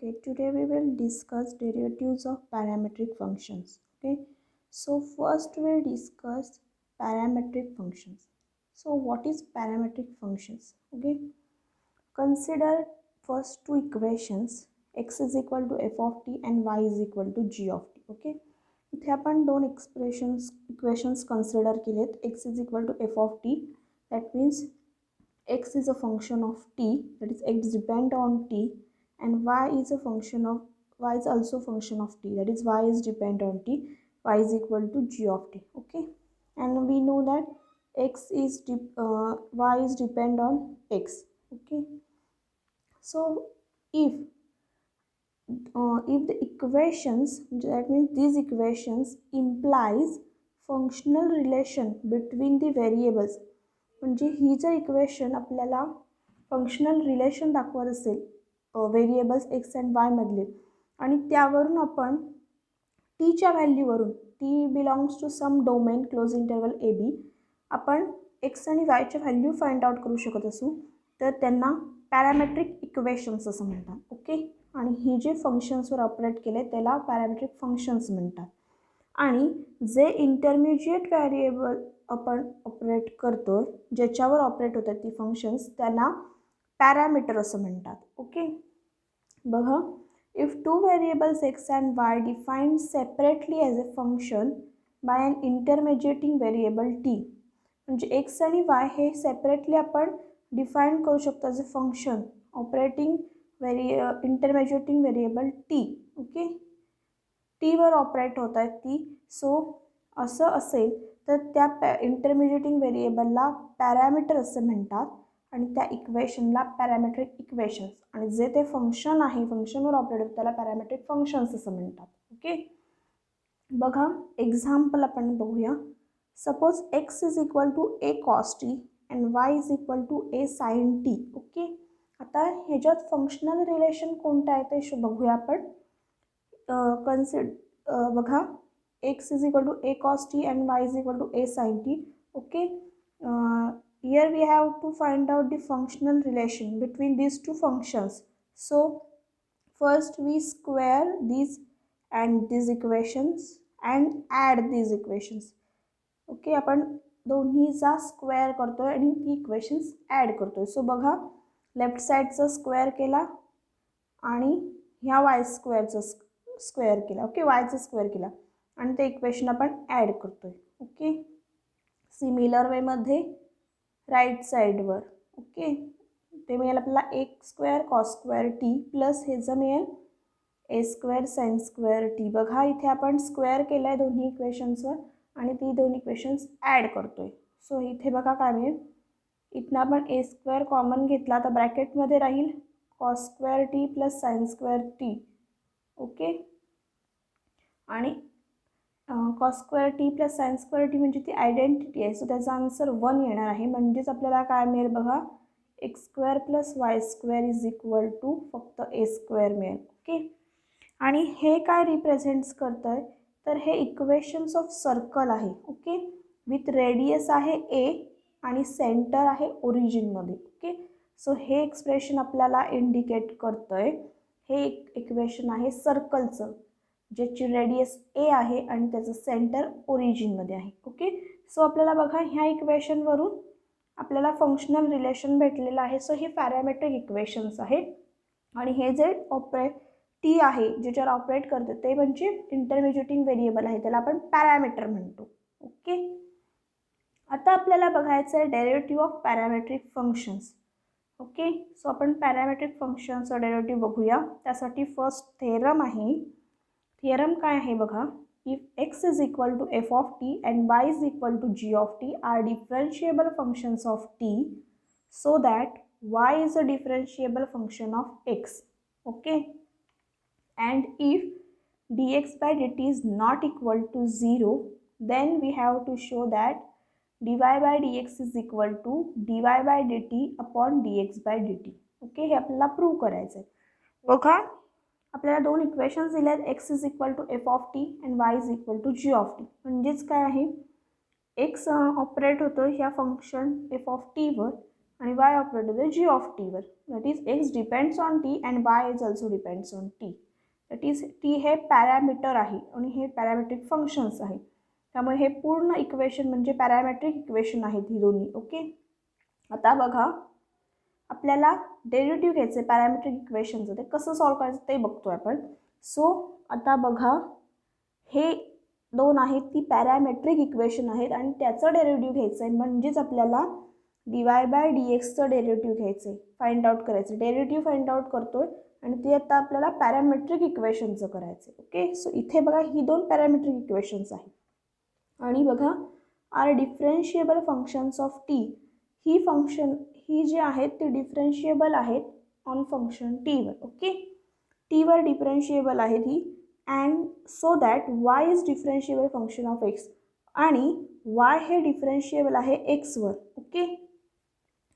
Okay, today we will discuss derivatives of parametric functions. Okay, so first we'll discuss parametric functions. So what is parametric functions? Okay, consider first two equations, x is equal to f of t and y is equal to g of t. Okay, इथे आपण दोन equations consider केलेत. X is equal to f of t, that means x is a function of t, that is x depend on t, and y is a function of y is also function of t, that is y is depend on t, y is equal to g of t. Okay, and we know that y is depend on x. Okay, so if the equations, that means these equations implies functional relation between the variables, म्हणजे ही जर equation आपल्याला functional relation दाखवत असेल variables X and Y मधले, आणि त्यावरून आपण टीच्या व्हॅल्यूवरून, T belongs to some domain closed interval A B, आपण एक्स आणि वायच्या व्हॅल्यू फाइंड आउट करू शकत असू, तर त्यांना पॅरामेट्रिक इक्वेशन्स असं म्हणतात. ओके, आणि ही जे फंक्शन्सवर ऑपरेट केले त्याला पॅरामेट्रिक फंक्शन्स म्हणतात. आणि जे इंटरमिजिएट व्हेरिएबल आपण ऑपरेट करतो, ज्याच्यावर ऑपरेट होतात ती फंक्शन्स, त्यांना पॅरामीटर असं म्हणतात. ओके, बघा, if two variables X and Y defined separately as a function by an intermediating variable T, म्हणजे एक्स आणि वाय हे सेपरेटली आपण डिफाईन करू शकतो as a function operating intermediating variable T. Okay, टीवर ऑपरेट होत आहेत ती. सो असं असेल तर त्या इंटरमिजिएटिंग व्हेरिएबलला पॅरामीटर असं म्हणतात, आणि त्या इक्वेशनला पॅरामेट्रिक इक्वेशन्स, आणि जे ते फंक्शन आहे फंक्शनवर ऑपरेट होतं त्याला पॅरामेट्रिक फंक्शन्स असं म्हणतात. ओके, बघा एक्झाम्पल आपण बघूया. Suppose X is equal to A cos T and Y is equal to A sine T. Okay, आता ह्याच्यात फंक्शनल रिलेशन कोणतं आहे ते बघूया आपण. बघा, x is equal to a cos t and y is equal to a sin t. Okay, here we have to find out the functional relation between these two functions. So first we square these and these equations and add these equations. Okay, आपण दोन्हीचा square करतोय आणि ती equations add करतोय. So बघा, left साईडचा square केला आणि ह्या वाय स्क्वेअरचा स्क्वेअर केला. ओके, वायचा स्क्वेअर केला आणि ते इक्वेशन आपण ॲड करतोय. ओके, सिमिलर वेमध्ये राईट साईडवर. ओके, ते मिळेल आपल्याला A square cos square T plus हे जर मिळेल A square sine square T. बघा, इथे आपण स्क्वेअर केलं आहे दोन्ही इक्वेशन्सवर आणि ती दोन इक्वेशन्स ॲड करतोय. सो इथे बघा काय मिळेल, इथनं आपण ए स्क्वेअर कॉमन घेतला तर ब्रॅकेटमध्ये राहील cos square T plus sine square T. Okay, आणि cos square T plus sine square T म्हणजे ती आयडेंटिटी आहे. सो त्याचा आन्सर 1 येणार आहे. म्हणजेच आपल्याला काय मिळेल बघा, X square plus Y square is equal to फक्त ए स्क्वेअर मिळेल. ओके, आणि हे काय रिप्रेझेंट्स करतं आहे तर हे इक्वेशन्स ऑफ सर्कल आहे. ओके, विथ रेडियस आहे ए आणि सेंटर आहे ओरिजिनमध्ये. ओके, सो हे एक्सप्रेशन आपल्याला इंडिकेट करतं आहे, हे एक इक्वेशन आहे सर्कलचं, ज्याची रेडियस ए आहे आणि त्याचं सेंटर ओरिजिनमध्ये आहे. ओके, सो आपल्याला बघा ह्या इक्वेशनवरून आपल्याला फंक्शनल रिलेशन भेटलेलं आहे. सो हे पॅरामेट्रिक इक्वेशन्स आहे, आणि हे जे टी आहे ज्याच्यावर ऑपरेट करतं ते म्हणजे इंटरमिजिएटिंग व्हेरिएबल आहे, त्याला आपण पॅरामीटर म्हणतो. ओके, आता आपल्याला बघायचं आहे derivative of parametric functions. Okay, so आपण पॅरामेट्रिक फंक्शनचं डेरिव्हेटिव्ह बघूया. त्यासाठी फर्स्ट थेरम आहे. थिअरम काय आहे बघा, if X is equal to F of T and Y is equal to G of T are differentiable functions of T, so that Y is a differentiable function of X. Okay, and if dx by dt is not equal to 0, then we have to show that dy by dx is equal to dy by dt upon dx by dt. Okay, हे आपल्याला prove करायचं आहे. बघा, आपल्याला दोन equations दिले आहेत, X is equal to F of T and Y is equal to G of T. म्हणजेच काय आहे, एक्स ऑपरेट होतो ह्या फंक्शन एफ ऑफ टीवर आणि y ऑपरेटर आहे g ऑफ t वर. That is x depends on t and y is also depends on t. That is t हे पॅरामीटर आहे आणि हे पॅरामेट्रिक फंक्शन्स आहे. त्यामुळे हे पूर्ण इक्वेशन म्हणजे पॅरामेट्रिक इक्वेशन आहेत ही दोन्ही. ओके, आता बघा आपल्याला डेरिव्हेटिव्ह घ्यायचे पॅरामेट्रिक इक्वेशनचं. ते कसं सॉल्व करायचं ते बघतोय आपण. सो आता बघा हे दोन आहेत ती पॅरामेट्रिक इक्वेशन आहेत आणि त्याचं डेरिव्हेटिव्ह घ्यायचं आहे. म्हणजेच आपल्याला dy/dxचं डेरिव्हेटिव्ह घ्यायचं आहे, फाइंड आउट करायचं. डेरिव्हेटिव्ह फाइंड आउट करतोय आणि ते आता आपल्याला पॅरामेट्रिक इक्वेशनचं करायचं आहे. ओके, सो इथे बघा ही दोन पॅरामेट्रिक इक्वेशन्स आहेत आणि बघा are differentiable functions of T. ही फंक्शन ही जी आहेत ती डिफरन्शिएबल आहेत ऑन फंक्शन टीवर. ओके, टीवर डिफरन्शिएबल आहे ती and so that Y is differentiable function of X आणि वाय हे डिफरन्शिएबल आहे एक्सवर. ओके,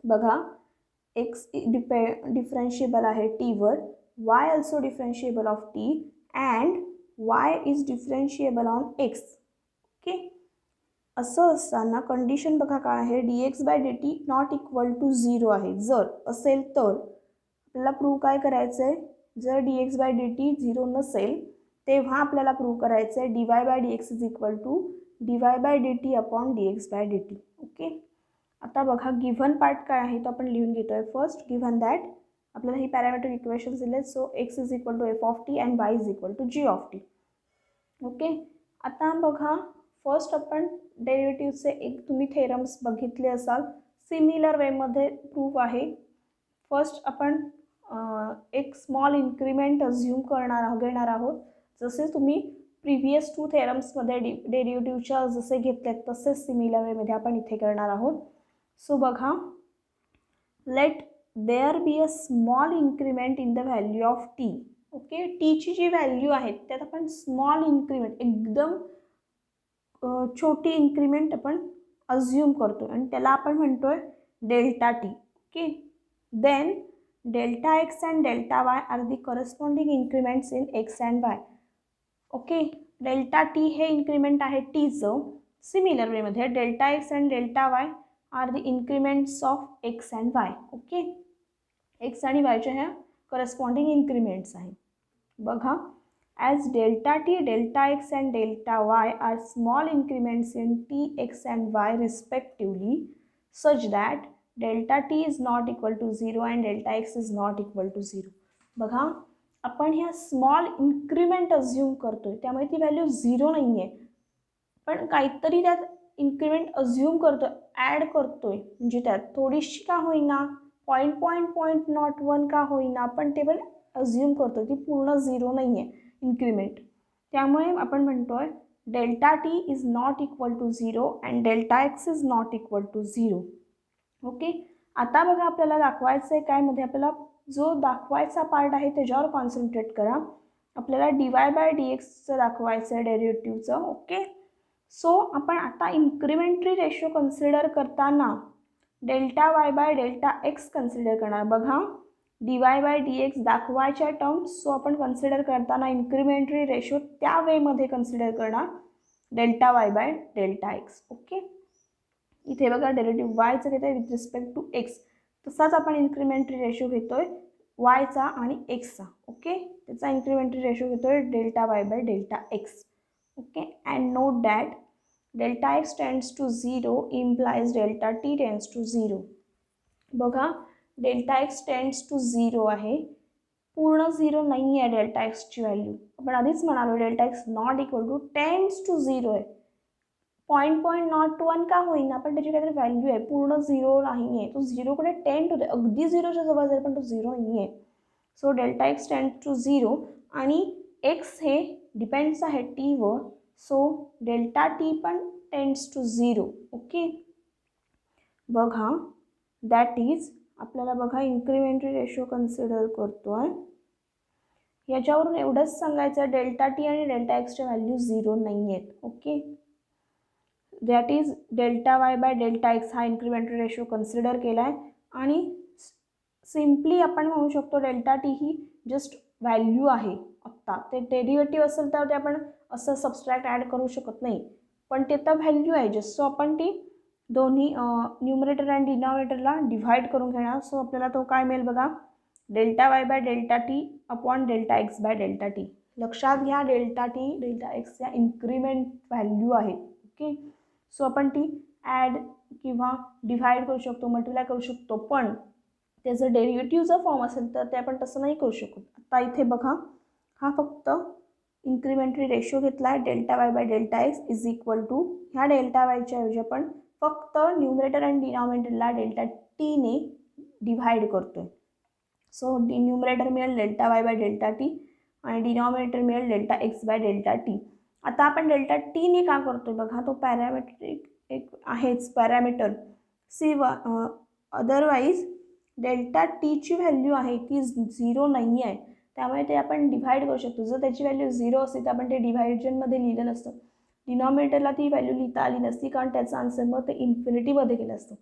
बघा एक्स डिफरन्शिएबल आहे टीवर, Y also differentiable of T and Y is differentiable on X. Okay, असं असताना कंडिशन बघा काय आहे, dx/dt नॉट इक्वल टू 0 आहे. जर असेल तर आपल्याला प्रूव्ह काय करायचं आहे, जर dx/dt 0 नसेल तेव्हा आपल्याला प्रूव्ह करायचं आहे dy/dx is equal to dy/dt upon dx/dt. Okay, आता बघा गिव्हन पार्ट काय आहे तो आपण लिहून घेतोय. फर्स्ट गिव्हन दॅट आपल्याला ही पॅरामीट्रिक इक्वेशन्स दिले. So x is equal to f of T and y is equal to g of T. Okay, आता बघा फर्स्ट आपण डेरिव्हेटिव्हचे एक तुम्ही थेरम्स बघितले असाल, सिमिलर वेमध्ये प्रूफ आहे. फर्स्ट आपण एक स्मॉल इन्क्रीमेंट अज्यूम घेणार आहोत. जसे तुम्ही प्रिव्हियस 2 थेरम्समध्ये डेरिव्हेटिव्हच्या जसे घेतलेत तसेच सिमिलर वेमध्ये आपण इथे करणार आहोत. सो बघा let there be a small increment in the value of T. Okay, टीची जी व्हॅल्यू आहे त्यात आपण स्मॉल इन्क्रीमेंट एकदम छोटी इन्क्रीमेंट आपण अज्यूम करतो आणि त्याला आपण म्हणतोय delta T. Okay, then delta X and delta Y are the corresponding increments in X and Y. Okay, delta T हे इन्क्रीमेंट आहे टीचं. सिमिलर वेमध्ये delta X and delta Y are the increments of X and Y. Okay, X आणि वायच्या ह्या corresponding इन्क्रीमेंट्स आहेत. बघा as delta t, delta x and delta y are small increments in t, x and y respectively such that delta t is not equal to 0 and delta x is not equal to 0. बघा आपण ह्या small increment assume करतोय त्यामुळे ती value 0 नाही आहे, पण काहीतरी त्यात इन्क्रीमेंट अज्यूम करतोय, ॲड करतोय, म्हणजे त्यात थोडीशी का होईना 0.1 का होईना पण ते पण अज्यूम करतोय, ती पूर्ण 0 नाही आहे इन्क्रीमेंट. त्यामुळे आपण म्हणतोय delta T is not equal to 0 and delta x is not equal to 0. Okay, आता बघा आपल्याला दाखवायचं आहे काय मध्ये, आपल्याला जो दाखवायचा पार्ट आहे त्याच्यावर कॉन्सन्ट्रेट करा. आपल्याला dy/dxचं दाखवायचं आहे डेरिव्हेटिव्हचं. ओके, सो आपण आता इन्क्रीमेंटरी रेशो कन्सिडर करताना डेल्टा y/डेल्टा एक्स कन्सिडर करणार. बघा dy/dx दाखवायच्या टर्म्स, सो आपण कन्सिडर करताना इन्क्रीमेंटरी रेशो त्या वेमध्ये कन्सिडर करणार डेल्टा y/डेल्टा एक्स. ओके, इथे बघा डेरिव्हेटिव्ह वायचं घेतोय विथ रिस्पेक्ट टू एक्स, तसाच आपण इन्क्रीमेंटरी रेशो घेतोय वायचा आणि एक्सचा. ओके, त्याचा इन्क्रीमेंटरी रेशो घेतोय डेल्टा y/डेल्टा X. Okay, and note that delta x tends to 0 implies delta T tends to 0. बघा डेल्टा एक्स टेंड्स टू 0 आहे, पूर्ण 0 नाही आहे डेल्टा एक्सची व्हॅल्यू. आपण आधीच म्हणालो delta X not equal to tends to 0 आहे. 0.01 का होईना पण त्याची काहीतरी व्हॅल्यू आहे, पूर्ण 0 नाही आहे. तो 0कडे टेंड होते, अगदी 0च्या जवळ जाईल पण तो 0 नाही आहे. So delta x tends to 0 आणि एक्स हे डिपेंड्स आहे टीवर, सो डेल्टा टी पण टेंड्स टू 0. ओके, बघा दॅट इज आपल्याला बघा इन्क्रीमेंटरी रेशो कन्सिडर करतोय. याच्यावरून एवढंच सांगायचं डेल्टा टी आणि डेल्टा एक्सच्या व्हॅल्यू 0 नाही आहेत. ओके, दॅट इज डेल्टा y/डेल्टा एक्स हा इन्क्रीमेंटरी रेशो कन्सिडर केला आहे आणि सिम्पली आपण म्हणू शकतो डेल्टा टी ही जस्ट व्हॅल्यू आहे. आत्ता ते डेरिव्हेटिव्ह असेल तर ते आपण असं सबस्ट्रॅक्ट ॲड करू शकत नाही, पण ते तर व्हॅल्यू आहे जस्ट. सो आपण ती दोन्ही न्यूमरेटर आणि डिनॉमिनेटरला डिव्हाइड करून घेणार. सो आपल्याला तो काय मिळेल बघा, delta y by delta T upon delta x by delta T. लक्षात घ्या डेल्टा टी डेल्टा एक्स या इन्क्रीमेंट व्हॅल्यू आहेत. ओके, सो आपण ती ॲड किंवा डिव्हाइड करू शकतो, मल्टिप्लाय करू शकतो, पण त्याचं डेरिव्हेटिव्हचा फॉर्म असेल तर ते आपण तसं नाही करू शकत. आता इथे बघा, हा फक्त इन्क्रिमेंटरी रेशो घेतला आहे, delta Y by delta x is equal to ह्या डेल्टा वायच्या ऐवजी आपण फक्त न्यूमरेटर आणि डिनॉमिनेटरला डेल्टा टीने डिव्हाइड करतो आहे. सो न्यूमरेटर मिळेल delta y by delta T आणि डिनॉमिनेटर मिळेल delta x by delta T. आता आपण डेल्टा टीने का करतो आहे बघा, तो पॅरामेट्रिक एक आहेच पॅरामीटर सी अदरवाईज डेल्टा टीची व्हॅल्यू आहे ती 0 नाही आहे, त्यामुळे ते आपण डिव्हाइड करू शकतो. जर त्याची व्हॅल्यू 0 असते तर आपण ते डिव्हायजनमध्ये लिहिलं नसतं, डिनॉमिनेटरला ती व्हॅल्यू लिहिता आली नसती, कारण त्याचा आन्सर मग ते इन्फिनिटीमध्ये गेलं असतं.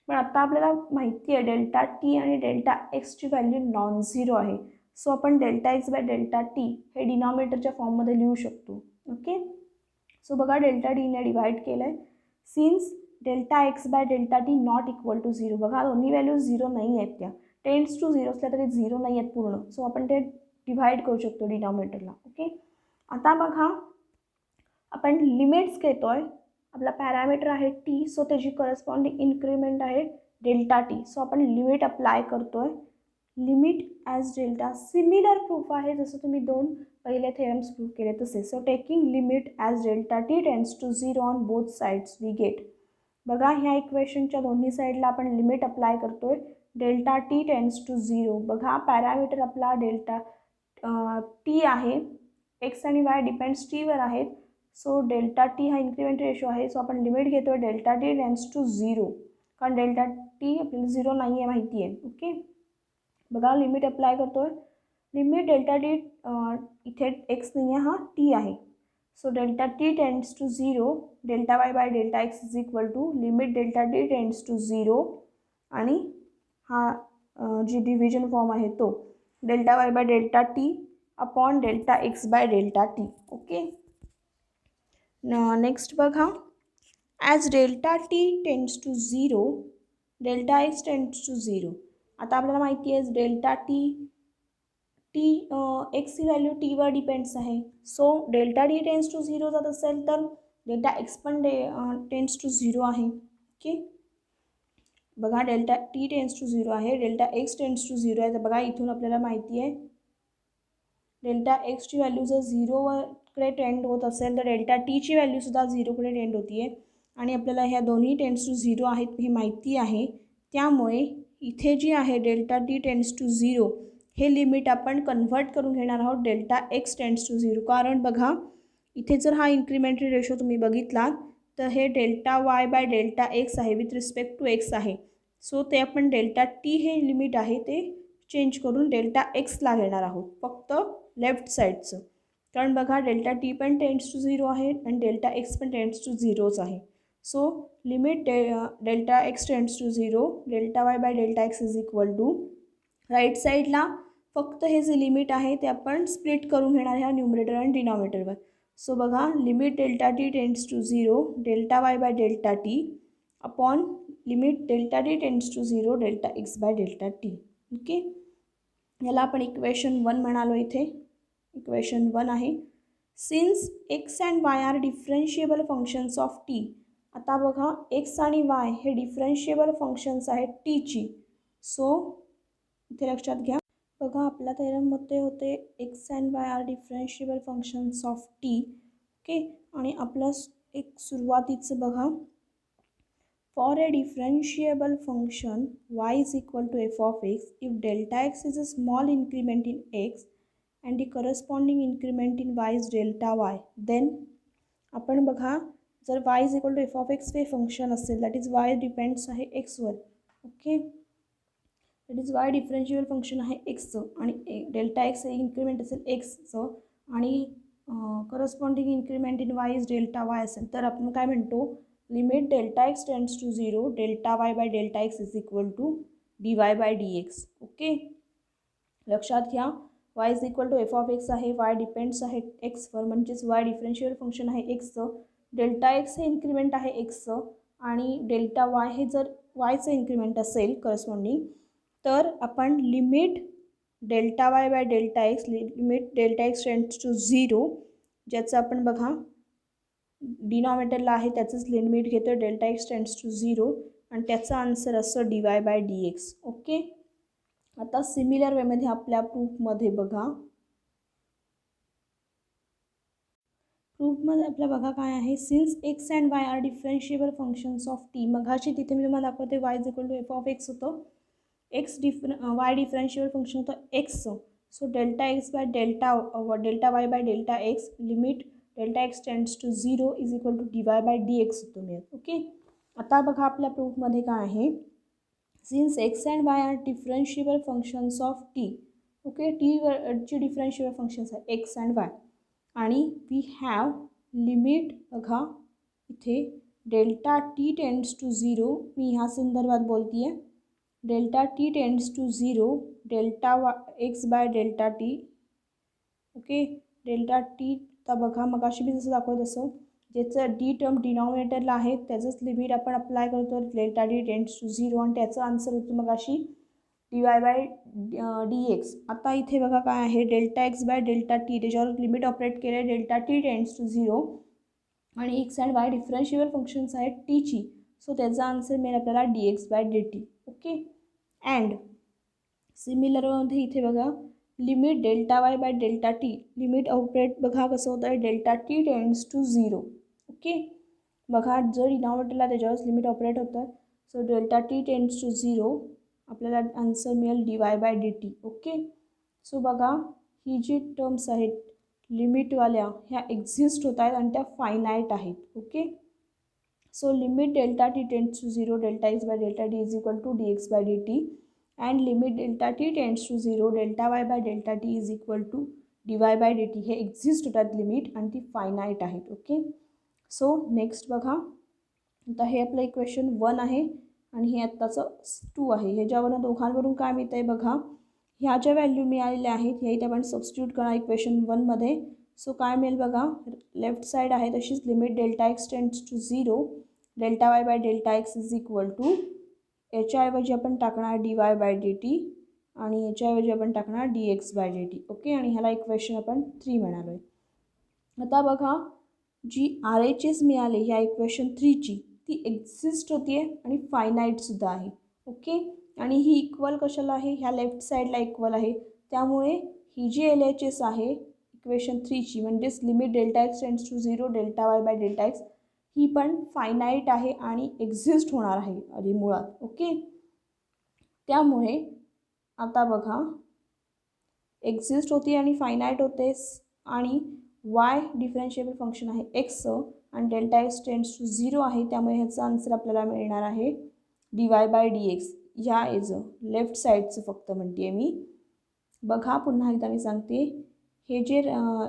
पण आता आपल्याला माहिती आहे डेल्टा टी आणि डेल्टा एक्सची व्हॅल्यू नॉन झिरो आहे. सो आपण delta x by delta T हे डिनॉमिनेटरच्या फॉर्ममध्ये लिहू शकतो. ओके, सो बघा डेल्टा टीने डिव्हाइड केलं आहे. Since delta x by delta T not equal to 0, बघा दोन्ही व्हॅल्यू 0 नाही आहेत, त्या टेन्स टू 0 असल्या तरी 0 नाही आहेत पूर्ण. सो आपण ते डिव्हाइड करू शकतो डिनॉमिनेटरला. ओके, आता बघा आपण लिमिट्स घेतो आहे, आपला पॅरामीटर आहे टी, सो त्याची करस्पॉन्डिंग इन्क्रीमेंट आहे डेल्टा टी. सो आपण लिमिट अप्लाय करतो आहे, limit as delta. Similar proof आहे जसं तुम्ही दोन पहिले थेरम्स प्रूफ केले तसे. So taking limit as delta T tends to 0 on both sides we get. बघा ह्या इक्वेशनच्या दोन्ही साईडला आपण लिमिट अप्लाय करतो आहे, डेल्टा टी टेन्स टू 0. बघा पॅरामीटर आपला डेल्टा टी आहे, एक्स आणि वाय डिपेंड्स टीवर आहेत. सो डेल्टा टी हा इन्क्रिमेंट रेशो आहे. सो आपण लिमिट घेतो आहे डेल्टा टी टेन्स टू 0, कारण डेल्टा टी आपल्याला 0 नाही आहे माहिती आहे. ओके, बघा लिमिट अप्लाय करतो आहे, लिमिट डेल्टा टी इथे एक्स नाही आहे, हा टी आहे. So delta T tends to 0, delta Y by delta x is equal to limit delta T tends to 0 आणि हा जी डिव्हिजन फॉर्म आहे तो delta Y by delta T upon delta x by delta T. Okay, next बघा, as delta T tends to 0 delta x tends to 0. आता आपल्याला माहिती आहे डेल्टा टी एक्स ही व्हॅल्यू टीवर डिपेंड्स आहे. So delta T tends to 0 जात असेल तर डेल्टा एक्स पण टेंड्स टू 0 आहे. ओके, बघा डेल्टा टी टेंड्स टू 0 आहे, डेल्टा एक्स टेंड्स टू 0 आहे. तर बघा इथून आपल्याला माहिती आहे डेल्टा एक्सची व्हॅल्यू जर 0कडे टेंड होत असेल तर डेल्टा टीची व्हॅल्यूसुद्धा 0कडे टेंड होती आहे, आणि आपल्याला ह्या दोन्ही टेंड्स टू 0 आहेत हे माहिती आहे. त्यामुळे इथे जी आहे डेल्टा टी टेंड्स टू 0 हे लिमिट आपण कन्व्हर्ट करून घेणार आहोत डेल्टा एक्स टेंड्स टू 0. कारण बघा इथे जर हा इन्क्रिमेंटरी रेशो तुम्ही बघितला तर हे delta y by delta x आहे विथ रिस्पेक्ट टू एक्स आहे. सो ते आपण डेल्टा टी हे लिमिट आहे ते चेंज करून डेल्टा एक्सला घेणार आहोत, फक्त लेफ्ट साईडचं. कारण बघा डेल्टा टी पण टेंड्स टू 0 आहे आणि डेल्टा एक्स पण टेंड्स टू 0च आहे. So limit delta x tends to 0, delta Y by delta x is equal to right साईडला फक्त हे जे लिमिट आहे ते आपण स्प्लिट करून घेणार ह्या न्यूमरेटर आणि डिनॉमिनेटरवर. सो बघा limit delta T tends to 0 delta Y by delta T upon limit delta T tends to 0 delta x by delta T. Okay, याला आपण इक्वेशन 1 म्हणालो. इथे इक्वेशन 1 आहे, since X and Y are differentiable functions of T. आता बघा x आणि Y हे डिफरन्शिएबल functions आहेत टीची. सो इथे लक्षात घ्या, बघा आपल्या थेरममध्ये होते X and Y are differentiable functions of T. Okay, आणि आपलं एक सुरुवातीचं बघा, for a differentiable function y is equal to f of x if delta x is a small increment in x and the corresponding increment in y is delta y, then आपण बघा जर y is equal to f of x हे function असेल, that is y depends आहे एक्सवर. Okay, that is y differentiable function आहे एक्सचं आणि डेल्टा एक्स हे इन्क्रिमेंट असेल एक्सचं आणि corresponding increment in y is delta y असेल, तर आपण काय म्हणतो limit delta x tends to 0 delta Y by delta x is equal to d y by d x. Okay, लक्षात घ्या y is equal to F of x आहे, y depends आहे एक्सवर, म्हणजेच वाय डिफरन्शिएबल फंक्शन आहे एक्सचं, delta x हे increment आहे एक्सचं आणि डेल्टा वाय हे जर वायचं इन्क्रिमेंट असेल करस्पॉन्डिंग, तर आपण limit delta Y by delta x, limit delta x tends to 0, ज्याचं आपण बघा डिनॉमिनेटरला आहे त्याचंच लिमिट घेतो डेल्टा एक्स टेंड्स टू 0, आणि त्याचा आन्सर असतो dy बाय dx. ओके. आता सिमिलर वेमध्ये आपल्या प्रूफमध्ये बघा, प्रूफमध्ये आपल्या बघा काय आहे, since X and Y are differentiable functions of T. मगाशी तिथे मी तुम्हाला दाखवते y is equal to F of X होतं, वाय डिफरन्शिएबल फंक्शन होतं X. So delta x by delta Y by delta x, limit delta x tends to 0 is equal to dy bye dx होतो मिळत. Okay. आता बघा आपल्या प्रूफमध्ये काय आहे, since X and Y are differentiable functions of T. Okay. ची differentiable functions आहे एक्स अँड वाय, आणि वी हॅव लिमिट बघा इथे डेल्टा टी टेंड्स टू 0, मी ह्या संदर्भात बोलते आहे, delta T tends to 0 delta x by delta T. Okay. Delta T आता बघा मगाशी मी जसं दाखवत असो, ज्याचं डी टर्म डिनॉमिनेटरला आहे त्याचंच लिमिट आपण अप्लाय करतो डेल्टा टी टेंड्स टू 0, आणि त्याचं आन्सर होतं मगाशी dy बाय dx. आता इथे बघा काय आहे, delta x by delta T, त्याच्यावर लिमिट ऑपरेट केलं आहे डेल्टा टी टेंड्स टू 0, आणि X and Y differentiable functions आहेत टीची. सो त्याचा आन्सर मिळेल आपल्याला dx by dt. Okay. And सिमिलरमध्ये इथे बघा limit delta Y by delta T, limit operate बघा कसं होतं आहे delta T tends to 0. Okay. बघा जर डिनॉमिनेटरला त्याच्यावरच लिमिट ऑपरेट होतं, so delta T tends to 0, आपल्याला आन्सर मिळेल dy by dt. Okay. So बघा ही जी टर्म्स आहेत लिमिटवाल्या ह्या एक्झिस्ट होत आहेत आणि त्या फायनाईट आहेत. Okay. So limit delta T tends to 0 delta x by delta T is equal to dx by dt, and limit delta T tends to 0 delta Y by delta T is equal to dy by dt. हे exist होतात limit आणि ती finite आहेत. Okay. So next बघा, आता हे आपलं equation 1 आहे आणि हे आत्ताचं 2 आहे. ह्याच्यावरून दोघांवरून काय मिळतं आहे बघा, ह्या ज्या व्हॅल्यू मिळालेल्या आहेत ह्या इथे आपण सबस्टिट्यूट करा इक्वेशन 1मध्ये. सो काय मिळेल बघा, लेफ्ट साईड आहे तशीच limit delta x tends to 0 delta Y by delta x is equal to, याच्याऐवजी आपण टाकणार dy बाय dt, आणि याच्याऐवजी आपण टाकणार dx बाय dt. ओके. आणि ह्याला इक्वेशन आपण 3 म्हणालो आहे. आता बघा जी RHS मिळाली ह्या इक्वेशन 3ची, ती एक्झिस्ट होती आहे आणि फायनाईटसुद्धा आहे. ओके. आणि ही इक्वल कशाला आहे, ह्या लेफ्ट साईडला इक्वल आहे, त्यामुळे ही जी LHS आहे इक्वेशन 3ची, म्हणजेच limit delta x tends to 0 delta Y by delta X, ही पण फायनाईट आहे आणि एक्झिस्ट होणार आहे आधी मुळात. ओके. त्यामुळे आता बघा एक्झिस्ट होती आणि फायनाईट होते, आणि वाय डिफरन्शिएबल फंक्शन आहे एक्स आणि डेल्टा एक्स टेंड्स टू 0 आहे, त्यामुळे ह्याचा आन्सर आपल्याला मिळणार आहे dy बाय dx. ह्या एज लेफ्ट साईडचं फक्त म्हणते मी. बघा पुन्हा एकदा मी सांगते, हे जे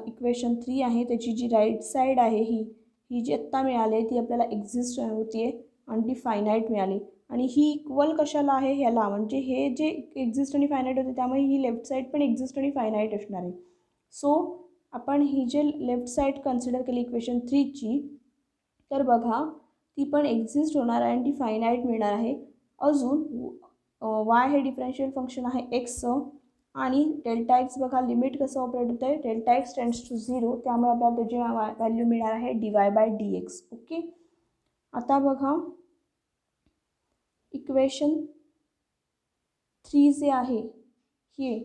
इक्वेशन 3 आहे त्याची जी राईट साईड आहे ही जी आत्ता मिळाली ती आपल्याला एक्झिस्ट होती आहे आणि ती फायनाईट मिळाली, आणि ही इक्वल कशाला आहे ह्याला, म्हणजे हे जे एक्झिस्ट आणि फायनाईट होते त्यामुळे ही लेफ्ट साईड पण एक्झिस्ट आणि फायनाईट असणार आहे. सो आपण ही जे लेफ्ट साईड कन्सिडर केली इक्वेशन 3ची, तर बघा ती पण एक्झिस्ट होणार आहे आणि ती फायनाईट मिळणार आहे. अजून वाय हे डिफरन्शियल फंक्शन आहे एक्स, आणि डेल्टा एक्स बघा लिमिट कसं ऑपरेट होतं आहे डेल्टा एक्स टेंड्स टू 0, त्यामुळे आपल्याला त्याची व्हॅल्यू मिळणार आहे dy बाय dx. ओके. आता बघा इक्वेशन 3 जे आहे हे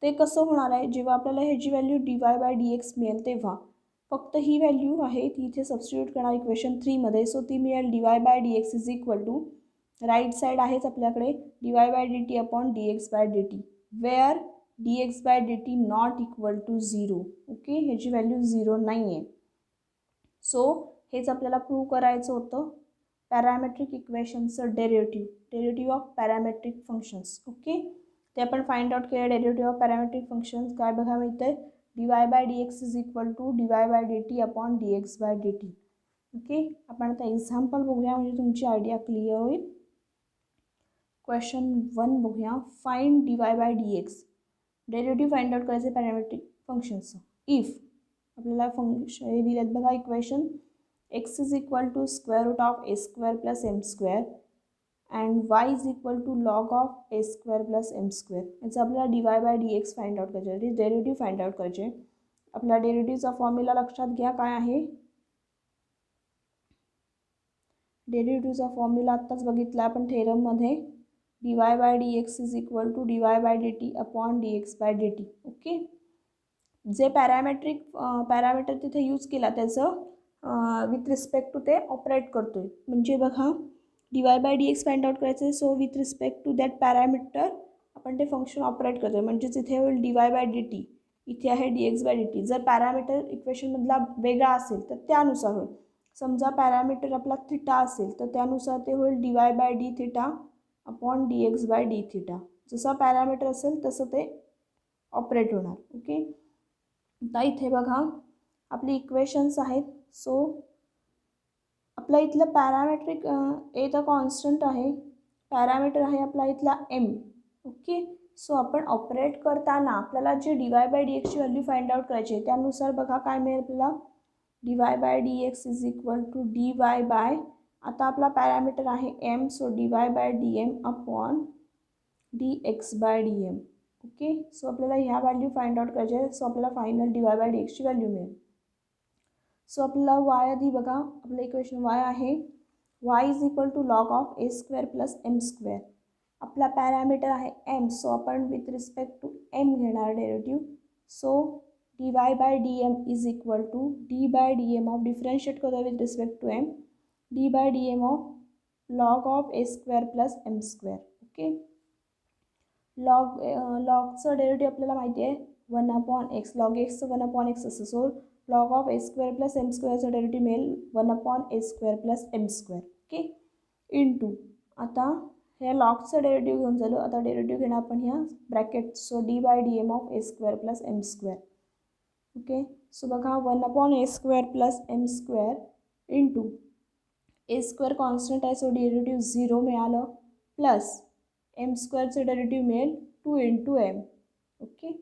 ते कसं होणार आहे, जेव्हा आपल्याला ह्याची व्हॅल्यू dy बाय dx मिळेल तेव्हा फक्त ही व्हॅल्यू आहे ती इथे सबस्टिट्यूट करणार इक्वेशन 3मध्ये. सो ती मिळेल dy bye dx is equal to, right side आहेच आपल्याकडे dy by dt upon dx by dt, where dx by dt not equal to 0. Okay. ह्याची व्हॅल्यू 0 नाही आहे. सो हेच आपल्याला प्रूव्ह करायचं होतं पॅरामेट्रिक इक्वेशनचं derivative of parametric functions. Okay. ते आपण फाइंड आउट केलं डेरिव्हेटिव्ह ऑफ पॅरामेट्रिक फंक्शन्स. काय बघा मिळतं आहे, dy bye dx is equal to dy by dt upon dx by dt. Okay. आपण आता एक्झाम्पल बघूया म्हणजे तुमची आयडिया क्लिअर होईल. क्वेश्चन 1 बघूया. Find dy bye dx, derivative find out करायचे पॅरामेट्रिक फंक्शन्सचं. इफ आपल्याला फंक्शन हे दिलेत बघा equation x is equal to square root of a square plus m square and y is equal to log of a square plus m square. याचा आपल्याला dy bye dx find out करायचे आहे, derivative find out करायचे. आपला डेरिव्हेटिव्हचा formula लक्षात घ्या काय आहे. डेरिव्हेटिव्हचा फॉर्म्युला आत्ताच बघितला आपण थेरममध्ये. dy bye dx is equal to dy by dt upon dx by dt. Okay, जे पॅरामीटर तिथे यूज केला त्याचं विथ रिस्पेक्ट टू ते ऑपरेट करतोय. म्हणजे बघा dy bye dx find out करायचं आहे. So with respect to that parameter आपण ते फंक्शन ऑपरेट करतोय. म्हणजेच इथे होईल dy बाय dt, इथे आहे dx बाय dt. जर पॅरामीटर इक्वेशनमधला वेगळा असेल तर त्यानुसार होईल. समजा पॅरामीटर आपला थिटा असेल तर त्यानुसार ते होईल dy by d theta upon dx by d theta. जसा पॅरामीटर असेल तसं ते ऑपरेट होणार. ओके, आता इथे बघा आपली इक्वेशन्स आहेत. सो आपला इथलं पॅरामेट्रिक ए तर कॉन्स्टंट आहे, पॅरामीटर आहे आपला इथला m. ओके, सो आपण ऑपरेट करताना आपल्याला जे dy बाय dx ची व्हॅल्यू फाइंड आउट करायची आहे त्यानुसार बघा काय मिळेल आपल्याला. dy bye dx is equal to dy by, आता आपला पॅरामीटर आहे m, so dy by dm upon dx by dm. Okay, so आपल्याला ह्या व्हॅल्यू फाइंड आउट करायचे आहे. सो आपल्याला फायनल dy बाय dx ची व्हॅल्यू मिळेल. सो आपल्याला y आधी बघा आपलं इक्वेशन y आहे y is equal to log of a square plus m square. आपला पॅरामीटर आहे m, सो आपण विथ रिस्पेक्ट टू m घेणार derivative. So dy by dm is equal to d by dm of, differentiate करूया with respect to m, d by dm of log of a square plus m square. Okay, लॉगचं derivative आपल्याला माहिती आहे 1 upon x, log एक्सचं 1 upon x असं. So log of a square plus m स्क्वेअरचं derivative मिळेल 1 upon a square plus m square. Okay, into आता ह्या लॉगचं डेरिव्हेटिव्ह घेऊन झालं. आता डेरिव्हेटिव्ह घेणार आपण ह्या bracket. So d by dm of a square plus m square. Okay, so बघा 1 upon a square plus m square into a square constant आहे, सो डेरिव्हेटिव्ह 0 मिळालं, प्लस एम स्क्वेअरचं डेरिव्हेटिव्ह मिळेल 2 into m. Okay,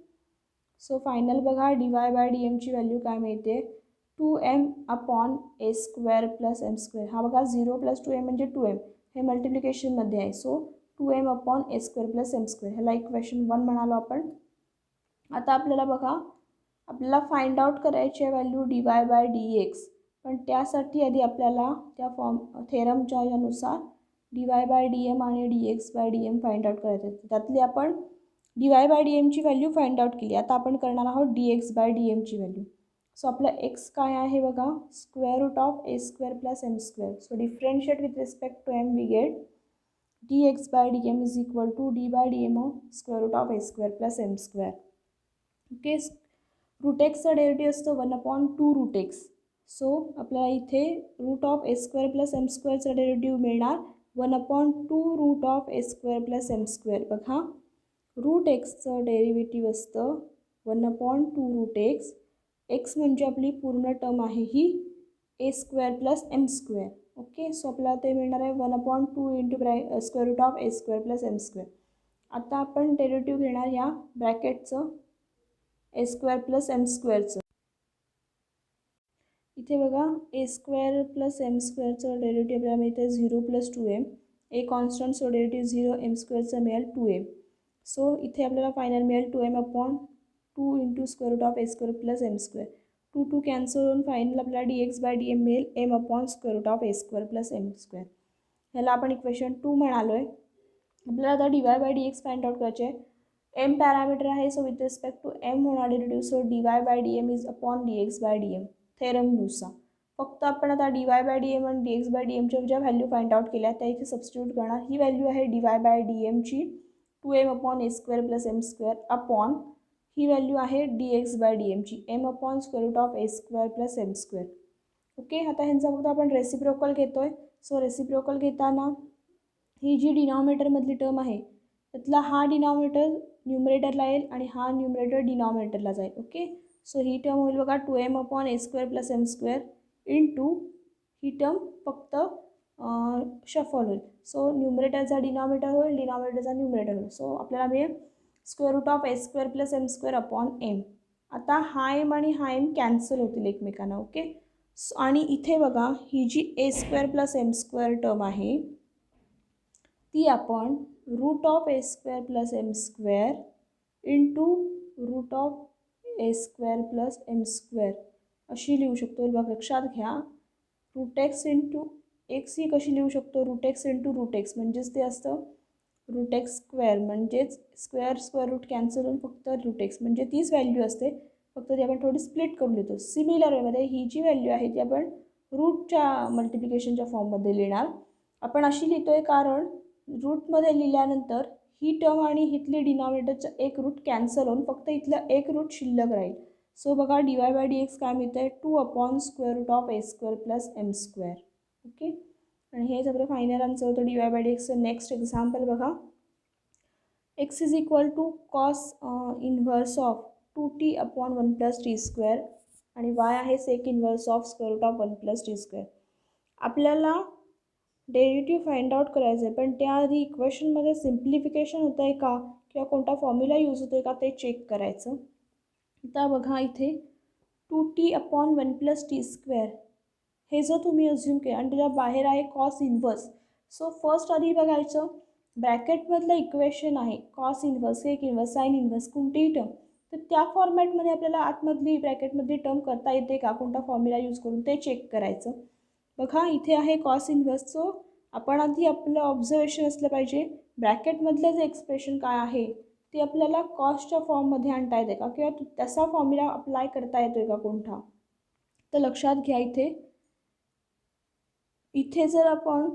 so final बघा dy by dmची value काय मिळते 2m upon a square plus m square. हा बघा 0 प्लस 2m म्हणजे 2m, हे मल्टिप्लिकेशनमध्ये आहे. So 2m upon a square plus m square, ह्याला इक्वेशन 1 म्हणालो आपण. आता आपल्याला बघा आपल्याला फाइंड आउट करायची आहे व्हॅल्यू dy बाय dx, पण त्यासाठी आधी आपल्याला त्या थेरमच्या ह्यानुसार dy बाय dm आणि dx by dm find out करायचे. त्यातली आपण dy बाय dmची व्हॅल्यू फाइंड आउट केली. आता आपण करणार आहोत dx बाय dmची व्हॅल्यू. सो आपला x काय आहे बघा square root of a square plus m square. So differentiate with respect to m we get dx by dm is equal to d by dm of square root of a square plus m square. Okay, root एक्सचं derivative असतं 1 upon 2 root x. So आपल्याला इथे root of a square plus m स्क्वेअरचं derivative मिळणार 1 upon 2 root of a square plus m square. बघा root एक्सचं derivative असतं 1 upon 2 root x. X म्हणजे आपली पूर्ण टर्म आहे ही a square plus m square. Okay, so आपल्याला ते मिळणार आहे 1 upon 2 into square root of a square plus m square. आता आपण डेरिव्हेटिव्ह घेणार ह्या ब्रॅकेटचं ए स्क्वेअर प्लस एम स्क्वेअरचं. इथे बघा ए स्क्वेअर प्लस एम स्क्वेअरचं डेरिव्हेटिव्ह आपल्याला मिळतं 0 plus 2m. A constant, so derivative 0, m स्क्वेअरचं मिळेल 2m. सो इथे आपल्याला फायनल मिळेल 2m upon 2 into square root of a square plus m square. 2 2 cancel होऊन फायनल आपल्याला dx बाय dm मिळेल m upon square root of a square plus m square. ह्याला आपण इक्वेशन 2 म्हणालो आहे. आपल्याला आता dy bye dx find out करायचे आहे. m पॅरामीटर आहे, so with respect to m होणार derivative. So dy by dm is upon dx by dm थेरमनुसार. फक्त आपण आता dy बाय dm आणि dx बाय dmच्या ज्या व्हॅल्यू फाइंड आउट केल्या त्या इथे सबस्टिट्यूट करणार. ही व्हॅल्यू आहे dy बाय dmची 2m upon a square plus m square upon ही व्हॅल्यू आहे dx बाय dmची m upon square root of a square plus m square. Okay, आता ह्यांचा फक्त आपण रेसिप्रोकल घेतोय. सो रेसिप्रोकल घेताना ही जी डिनॉमिनेटरमधली टर्म आहे त्यातला हा डिनॉमिनेटर न्यूमरेटरला येईल आणि हा न्यूमरेटर डिनॉमिनेटरला जाईल. ओके, सो ही टर्म होईल बघा 2m upon a square plus m square into ही टर्म फक्त शफल होईल. सो न्यूमरेटरचा डिनॉमिनेटर होईल, डिनॉमिनेटरचा न्यूमरेटर होईल. सो आपल्याला मिळेल square root of a square plus m square upon m. आता हा एम आणि हा एम कॅन्सल होतील एकमेकांना. ओके, आणि इथे बघा ही जी a square plus m square term आहे ती आपण root of a square plus m square into root of a square plus m square अशी लिहू शकतो. बघा लक्षात घ्या, रूट एक्स इंटू एक्स ही कशी लिहू शकतो, root x into root x म्हणजेच ते असतं रूट एक्स स्क्वेअर, म्हणजेच स्क्वेअर रूट कॅन्सल होऊन फक्त रूट एक्स म्हणजे तीच व्हॅल्यू असते, फक्त ती आपण थोडी स्प्लिट करून लिहितो. सिमिलर वेमध्ये ही जी व्हॅल्यू आहे ती आपण रूटच्या मल्टिप्लिकेशनच्या फॉर्ममध्ये लिहिणार. आपण अशी लिहितोय कारण रूटमध्ये लिहिल्यानंतर ही टर्म आणि इथली डिनॉमिनेटरचं एक रूट कॅन्सल होऊन फक्त इथलं एक रूट शिल्लक राहील. सो बघा dy बाय dx काय मिळतं आहे, 2/√√ of a square plus m square. Okay, आणि हेच आपलं फायनल आन्सर होतं dy बाय dxचं. नेक्स्ट एक्झाम्पल बघा, x is equal to cos inverse of 2t/1 plus t square आणि y आहे sec inverse of square root of 1 plus t square. आपल्याला derivative find out करायचं आहे, पण त्याआधी इक्वेशनमध्ये सिम्प्लिफिकेशन होतं आहे का किंवा कोणता फॉर्म्युला यूज होतो आहे का ते चेक करायचं. आता बघा इथे 2t/1 प्लस टी स्क्वेअर हे जर तुम्ही अज्युम केलं आणि त्याच्या बाहेर आहे कॉस इन्व्हर्स, सो फर्स्ट आधी बघायचं ब्रॅकेटमधलं इक्वेशन आहे कॉस इन्व्हर्स, सेक इन्व्हर्स, साईन इन्व्हर्स कोणतीही टर्म, तर त्या फॉर्मॅटमध्ये आपल्याला आतमधली ब्रॅकेटमधली टर्म करता येते का कोणता फॉर्म्युला यूज करून ते चेक करायचं. बघा इथे आहे कॉस इन्व्हर्स, सो आपण आधी आपलं ऑब्झर्वेशन असलं पाहिजे ब्रॅकेटमधलं जे एक्सप्रेशन काय आहे ते आपल्याला कॉस्टच्या फॉर्ममध्ये आणता येते का किंवा तसा फॉर्म्युला अप्लाय करता येतोय का कोणता. तर लक्षात घ्या इथे जर आपण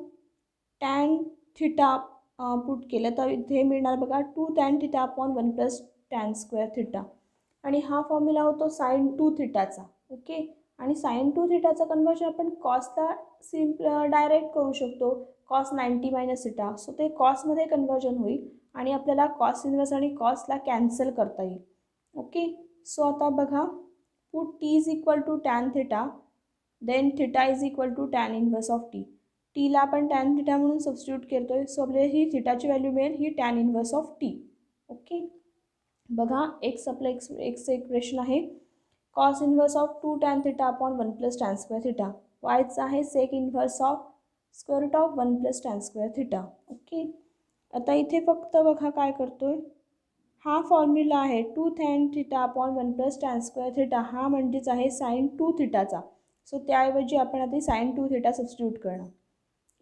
टॅन थिटा पुट केलं तर इथे मिळणार बघा 2 tan θ/1 plus tan square theta, आणि हा फॉर्म्युला होतो साईन 2 थिटाचा. ओके, आणि साईन 2 थिटाचं कन्वर्जन आपण कॉसला डायरेक्ट करू शकतो, कॉस 90 मायनस थिटा, सो ते कॉसमध्ये कन्वर्जन होईल आणि आपल्याला कॉस इन्व्हर्स आणि कॉसला कॅन्सल करता येईल. ओके, सो आता बघा put t is equal to tan theta, then theta is equal to tan inverse of t. टीला आपण टॅन थिटा म्हणून सबस्टिट्यूट करतोय, सो आपल्याला ही थिटाची व्हॅल्यू मिळेल ही tan inverse of T. Okay, बघा एक्स आपलं एक्सचं इक्वेशन आहे cos inverse of 2 tan θ/1 plus tan square theta, वायचं आहे sec inverse of square root of 1 plus tan square theta. Okay, आता इथे फक्त बघा काय करतोय, हा फॉर्म्युला आहे 2 tan θ/1 plus tan square theta, हा म्हणजेच आहे साईन 2 थिटाचा, सो त्याऐवजी आपण आता साईन 2 थिटा सबस्टिट्यूट करणार.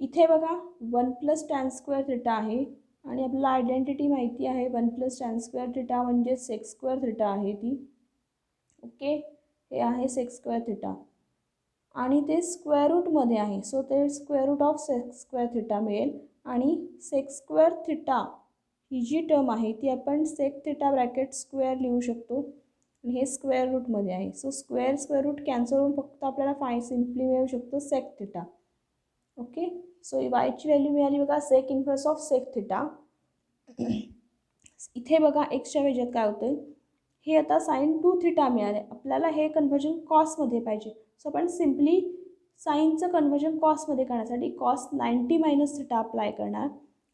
इथे बघा 1 प्लस टॅन स्क्वेअर थिटा आहे आणि आपल्याला आयडेंटिटी माहिती आहे 1 प्लस टॅन स्क्वेअर थिटा म्हणजे सेक स्क्वेअर थिटा आहे ती. ओके, हे आहे सेक स्क्वेअर थिटा आणि ते स्क्वेअर रूटमध्ये आहे, सो ते square root of sec square theta मिळेल आणि सेक स्क्वेअर थिटा ही जी टर्म आहे ती आपण सेक थिटा ब्रॅकेट स्क्वेअर लिहू शकतो आणि हे स्क्वेअर रूटमध्ये आहे, सो स्क्वेअर रूट कॅन्सल होऊन फक्त आपल्याला सिम्पली मिळू शकतो सेक थिटा. ओके, सो वायची व्हॅल्यू मिळाली बघा sec inverse of sec theta. इथे बघा एक्सच्या वेळेत काय होतं, हे आता साईन 2 थिटा मिळाले, आपल्याला हे कन्व्हर्जन कॉसमध्ये पाहिजे, सो आपण सिम्पली साईनचं कन्व्हर्जन कॉसमध्ये करण्यासाठी कॉस 90 मायनस थिटा अप्लाय करणार.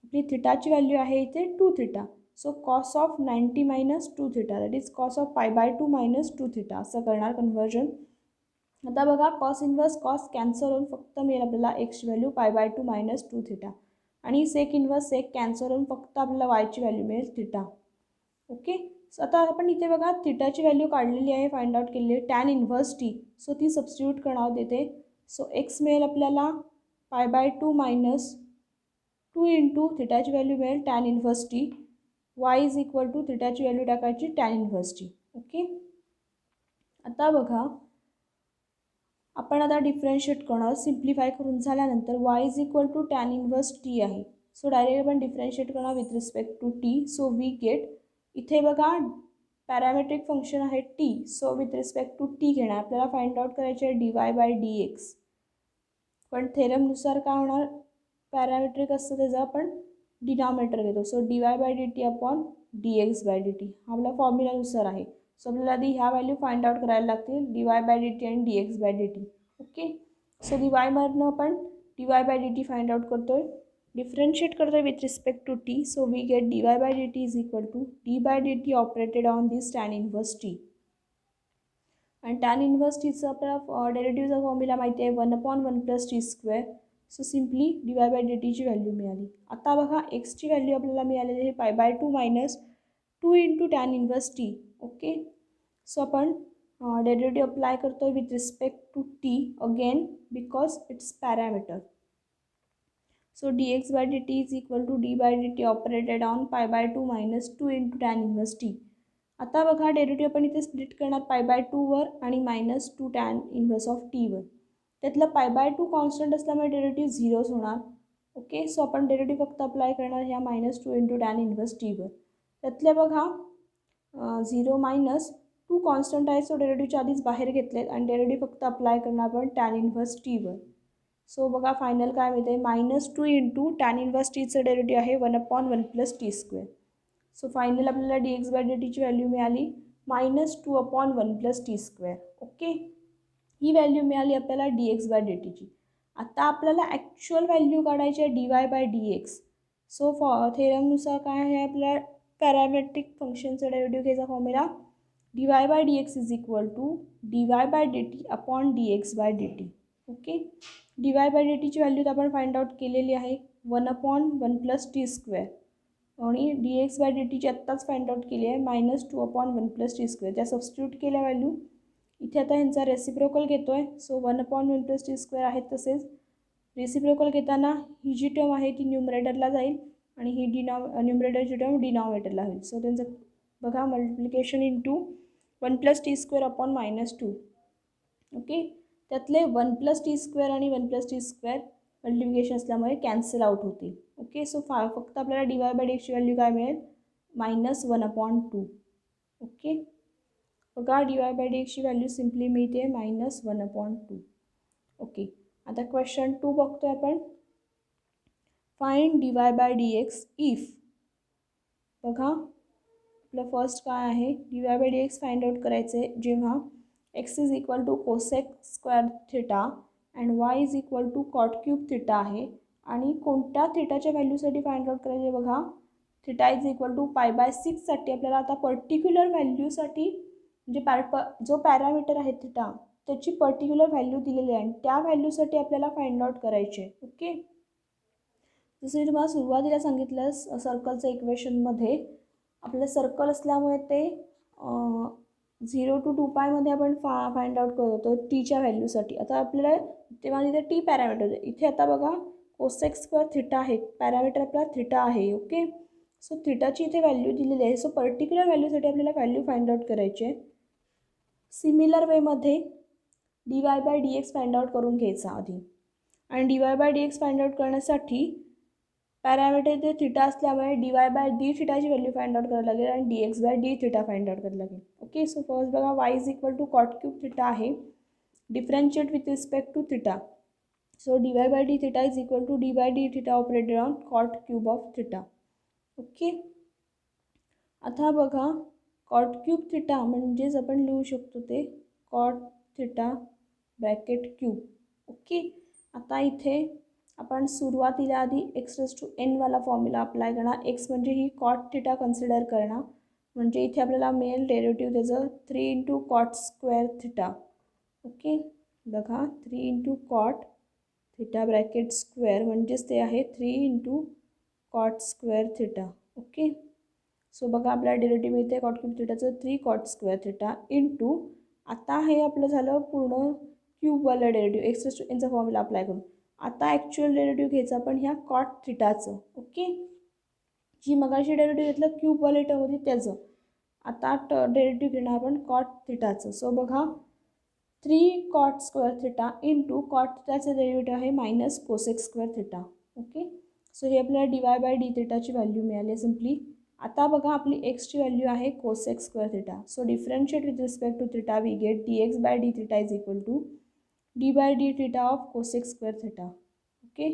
आपली थिटाची व्हॅल्यू आहे इथे 2 theta, so cos of 90 minus 2 theta that is cos of π/2 minus 2 theta असं करणार कन्व्हर्जन. आता बघा कॉस इन्व्हर्स कॉस कॅन्सल होऊन फक्त मिळेल आपल्याला एक्सची व्हॅल्यू π/2 मायनस 2 थिटा आणि सेक इन्व्हर्स सेक कॅन्सल होऊन फक्त आपल्याला वायची व्हॅल्यू मिळेल थिटा. ओके, सो आता आपण इथे बघा थिटाची व्हॅल्यू काढलेली आहे, फाइंड आउट केलेली आहे टॅन इन्व्हर्स टी, सो ती सबस्टिट्यूट करणार आहोत इथे. सो एक्स मिळेल आपल्याला π/2 मायनस 2 इंटू थिटाची व्हॅल्यू मिळेल tan inverse t, y is equal to थिटाची व्हॅल्यू टाकायची टॅन इन्व्हर्स टी. ओके, आता बघा आपण आता डिफरन्शिएट करणार, सिम्प्लिफाय करून झाल्यानंतर y is equal to tan inverse t आहे, सो डायरेक्ट आपण डिफरन्शिएट करणार with respect to t, so we get इथे बघा पॅरामेट्रिक फंक्शन आहे T, so with respect to t घेणार, आपल्याला फाइंड आउट करायचे आहे dy बाय dx, पण थेरमनुसार काय होणार पॅरामेट्रिक असतं त्याचं आपण डिनॉमिनेटर घेतो, so dy by dt upon dx by dt हा आपला फॉर्म्युलानुसार आहे. सो आपल्याला आधी ह्या व्हॅल्यू फाइंड आउट करायला लागतील dy बाय dt आणि dx by dt. Okay, so dy आपण dy by dt find out करतोय, डिफरन्शिएट करतोय with respect to t, so we get dy by dt is equal to d by dt operated on this tan inverse t. आणि tan inverse टीचा आपल्याला डेरिव्हेटिव्हचा formula माहिती आहे 1/1 + t². So simply dy/dt value मिळाली. आता बघा एक्सची value आपल्याला मिळालेली आहे π/2 - 2 × tan inverse t. Okay, so आपण डेरिव्हेटिव्ह अप्लाय करतो आहे with respect to t again because it's parameter. So dx/dt is equal to d/dt operated on π/2 - 2 × tan inverse t. आता बघा डेरिव्हेटिव्ह आपण इथे स्प्लिट करणार π/2 वर आणि -2 टॅन इन्व्हर्स ऑफ t वर. त्यातलं π/2 कॉन्स्टंट असल्यामुळे डेरिव्हेटिव्ह 0च होणार. ओके, सो आपण डेरिव्हेटिव्ह फक्त अप्लाय करणार ह्या -2 × टॅन इन्व्हर्स t वर. त्यातले बघा 0 - 2 कॉन्स्टंट आहे, सो डेरिव्हेटिव्हच्या आधीच बाहेर घेतलेत आणि डेरिव्हेटिव्ह फक्त अप्लाय करणार आपण टॅन इन्व्हर्स t वर. सो बघा फायनल काय मिळते -2 × टॅन इन्व्हर्स टीचं डेरिव्हेटिव्ह आहे 1/1 + t². सो फायनल आपल्याला dx/dt ची व्हॅल्यू मिळाली -2/1 + t². ओके, ही व्हॅल्यू मिळाली आपल्याला dx/dt ची. आता आपल्याला ॲक्च्युअल व्हॅल्यू काढायची आहे dy/dx. सो थेरमनुसार काय आहे आपल्या पॅरामेट्रिक फंक्शनचं डेरिव्हेटिव्ह घ्यायचा formula dy/dx is equal to dy/dt upon dx/dt. Okay, dy/dt ची व्हॅल्यू आपण फाइंड आउट केलेली आहे 1/1 + t² आणि dx/dt ची आत्ताच फाइंड आउट केली आहे -2/1 + t². त्या सबस्टिट्यूट केल्या व्हॅल्यू इथे आता ह्यांचा रेसिप्रोकल घेतो आहे. सो 1/1 + t² आहेत. तसेच रेसिप्रोकल घेताना ही जी टर्म आहे ती न्यूमरेटरला जाईल आणि ही न्यूमरेटरची टर्म डिनॉमिनेटरला होईल. सो त्यांचं बघा multiplication into 1 + t² upon -2. Okay, त्यातले 1 + t² आणि 1 + t² मल्टिप्लिकेशन असल्यामुळे कॅन्सल आउट होतील. ओके, सो फक्त आपल्याला dy/dx ची व्हॅल्यू काय मिळेल -1/2. ओके, बघा dy/dx ची व्हॅल्यू सिम्पली मिळते -1/2. ओके, आता क्वेश्चन 2 बघतोय आपण. Find dy/dx if. बघा आपलं फर्स्ट काय आहे dy/dx फाइंड आउट करायचं आहे जेव्हा x is equal to cos² θ and y is equal to cot³ θ आहे. आणि कोणत्या थिटाच्या व्हॅल्यूसाठी फाइंड आउट करायचे बघा θ इज इक्वल टू π/6 साठी आपल्याला आता पर्टिक्युलर व्हॅल्यूसाठी म्हणजे जो पॅरामीटर आहे θ त्याची पर्टिक्युलर व्हॅल्यू दिलेली आहे आणि त्या व्हॅल्यूसाठी आपल्याला फाइंड आउट करायचे. ओके, जसं मी तुम्हाला सुरुवातीला सांगितलं सर्कलचं इक्वेशनमध्ये आपलं सर्कल असल्यामुळे ते 0 to 2π मध्ये आपण फाइंड आउट करत होतो टीच्या व्हॅल्यूसाठी. आता आपल्याला तेव्हा तिथे टी पॅरामीटर इथे आता बघा cos² θ आहे, पॅरामीटर आपला θ आहे. ओके, सो थिटाची इथे व्हॅल्यू दिलेली आहे. सो पर्टिक्युलर व्हॅल्यूसाठी आपल्याला व्हॅल्यू फाइंड आउट करायची आहे. सिमिलर वेमध्ये dy/dx फाइंड आउट करून घ्यायचा आधी आणि dy/dx फाइंड आउट करण्यासाठी पॅरामीटर इथे θ असल्यामुळे dy/dθ ची व्हॅल्यू फाइंड आउट करायला लागेल आणि dx/dθ फाइंड आउट करायला लागेल. ओके, सो फर्स्ट बघा y is equal to cot³ θ आहे, differentiate with respect to θ. So dy/dθ is equal to d/dθ operated on cot³ of θ. Okay, आता बघा cot³ θ म्हणजेच आपण लिहू शकतो ते cot θ/3. ओके, आता इथे आपण सुरुवातीला आधी x⁻n वाला फॉर्म्युला अप्लाय करणार. x म्हणजे ही cot θ कन्सिडर करणार म्हणजे इथे आपल्याला मिळेल डेरिव्हेटिव्ह त्याचं 3 × cot² θ. ओके, बघा 3 × cot θ/² म्हणजेच ते आहे 3 × cot² θ. ओके, सो बघा आपल्याला डेरिव्हेटिव्ह मिळते cot³ θचं 3 cot² θ इंटू आता हे आपलं झालं पूर्ण क्यूबवाला डेरिव्हेटिव्ह x⁻nचा फॉर्म्युला अप्लाय करून. आता ॲक्च्युअल डेरिव्हेटिव्ह घ्यायचं आपण ह्या cot θचं. ओके, जी मगाशी डेरिव्हेटिव्ह घेतलं क्यूबवाले टर्म होती त्याचं. आता डेरिव्हेटिव्ह घेणार आपण cot θचं. सो बघा 3 cot² θ इंटू cot θचं डेरिव्हेटिव्ह आहे -cos² θ. ओके, सो हे आपल्याला dy/dθ ची व्हॅल्यू मिळाली सिम्पली. आता बघा आपली एक्सची व्हॅल्यू आहे cos² θ. So differentiate with respect to θ we get dx/dθ is equal to d/dθ of cos² θ. Okay,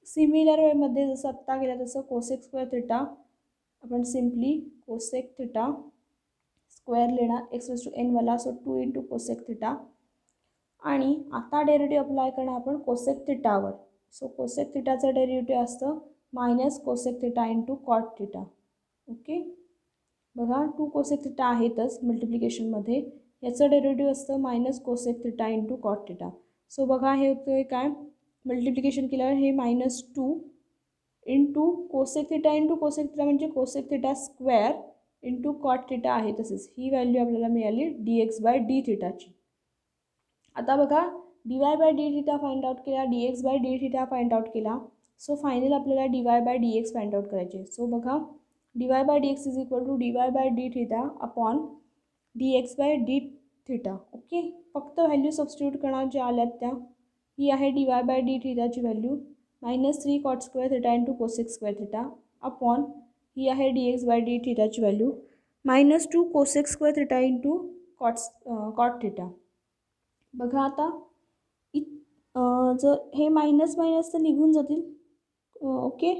similar वेमध्ये जसं आत्ता केलं तसं cos² θ आपण सिम्पली cosec θ स्क्वेअर लिहिणार x⁻n वाला. सो 2 × cosec θ आणि आता डेरिव्हेटिव्ह अप्लाय करणार आपण cosec θ वर. सो cosec θचं डेरिव्हेटिव्ह असतं -cosec θ इंटू cot θ. ओके, बघा 2 cosec θ आहेतच मल्टिप्लिकेशनमध्ये. याचं डेरिव्हेटिव्ह असतं minus cosec theta into cot theta. So बघा हे होतं काय, मल्टिप्लिकेशन केल्यावर हे -2 into cosec theta into cosec theta म्हणजे cosec theta square into cot theta आहे तसेच. ही व्हॅल्यू आपल्याला मिळाली dx/d ची. आता बघा dy/d फाइंड आउट केला, dx/d फाइंड आउट केला. सो फायनल आपल्याला dy/dx फाइंड आउट करायचे. सो बघा dy/dx is equal to dy/d upon dx/d. Okay, फक्त व्हॅल्यू सबस्टिट्यूट करणार ज्या आल्यात त्या. ही आहे dy/d ची value -3 cot square theta into cosec square theta upon ही आहे dx/d ची value -2 cosec square theta into cot theta. बघा आता जर हे मायनस मायनस तर निघून जातील, ओके,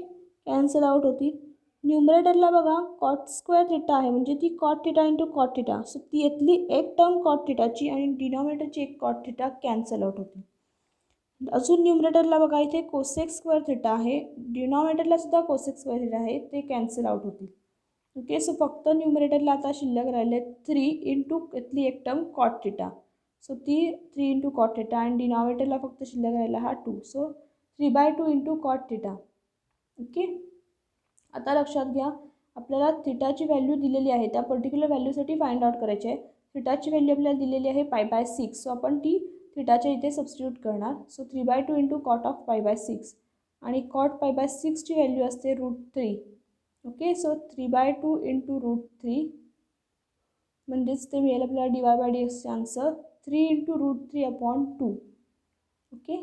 कॅन्सल आउट होतील. न्यूमरेटरला बघा कॉट स्क्वेअर थिटा आहे म्हणजे ती cot theta into cot theta. So ती यातली एक टर्म कॉट थिटाची आणि डिनॉमिनेटरची एक कॉट थिटा कॅन्सल आउट होती. अजून न्यूमरेटरला बघा इथे कोसेक स्क्वेअर थिटा आहे, डिनॉमिनेटरला सुद्धा कोसेक स्क्वेअर थिटा आहे, ते कॅन्सल आउट होतील. ओके, सो फक्त न्यूमरेटरला आता शिल्लक राहिले 3 इंटू यातली एक टर्म कॉट थिटा. सो ती 3 इंटू कॉट थिटा आणि डिनॉमिनेटरला फक्त शिल्लक राहिला हा 2. So 3/2 into cot theta. Okay, आता लक्षात घ्या आपल्याला थिटाची व्हॅल्यू दिलेली आहे, त्या पर्टिक्युलर व्हॅल्यूसाठी फाइंड आउट करायचे आहे. थिटाची व्हॅल्यू आपल्याला दिलेली आहे π/6. सो आपण ती थिटाच्या इथे सबस्टिट्यूट करणार. सो 3/2 इंटू कॉट ऑफ π/6 आणि कॉट π/6ची व्हॅल्यू असते √3. ओके, सो 3/2 इंटू √3 म्हणजेच ते मिळेल आपल्याला dy/dxचे answer 3 into √3 upon 2. Okay,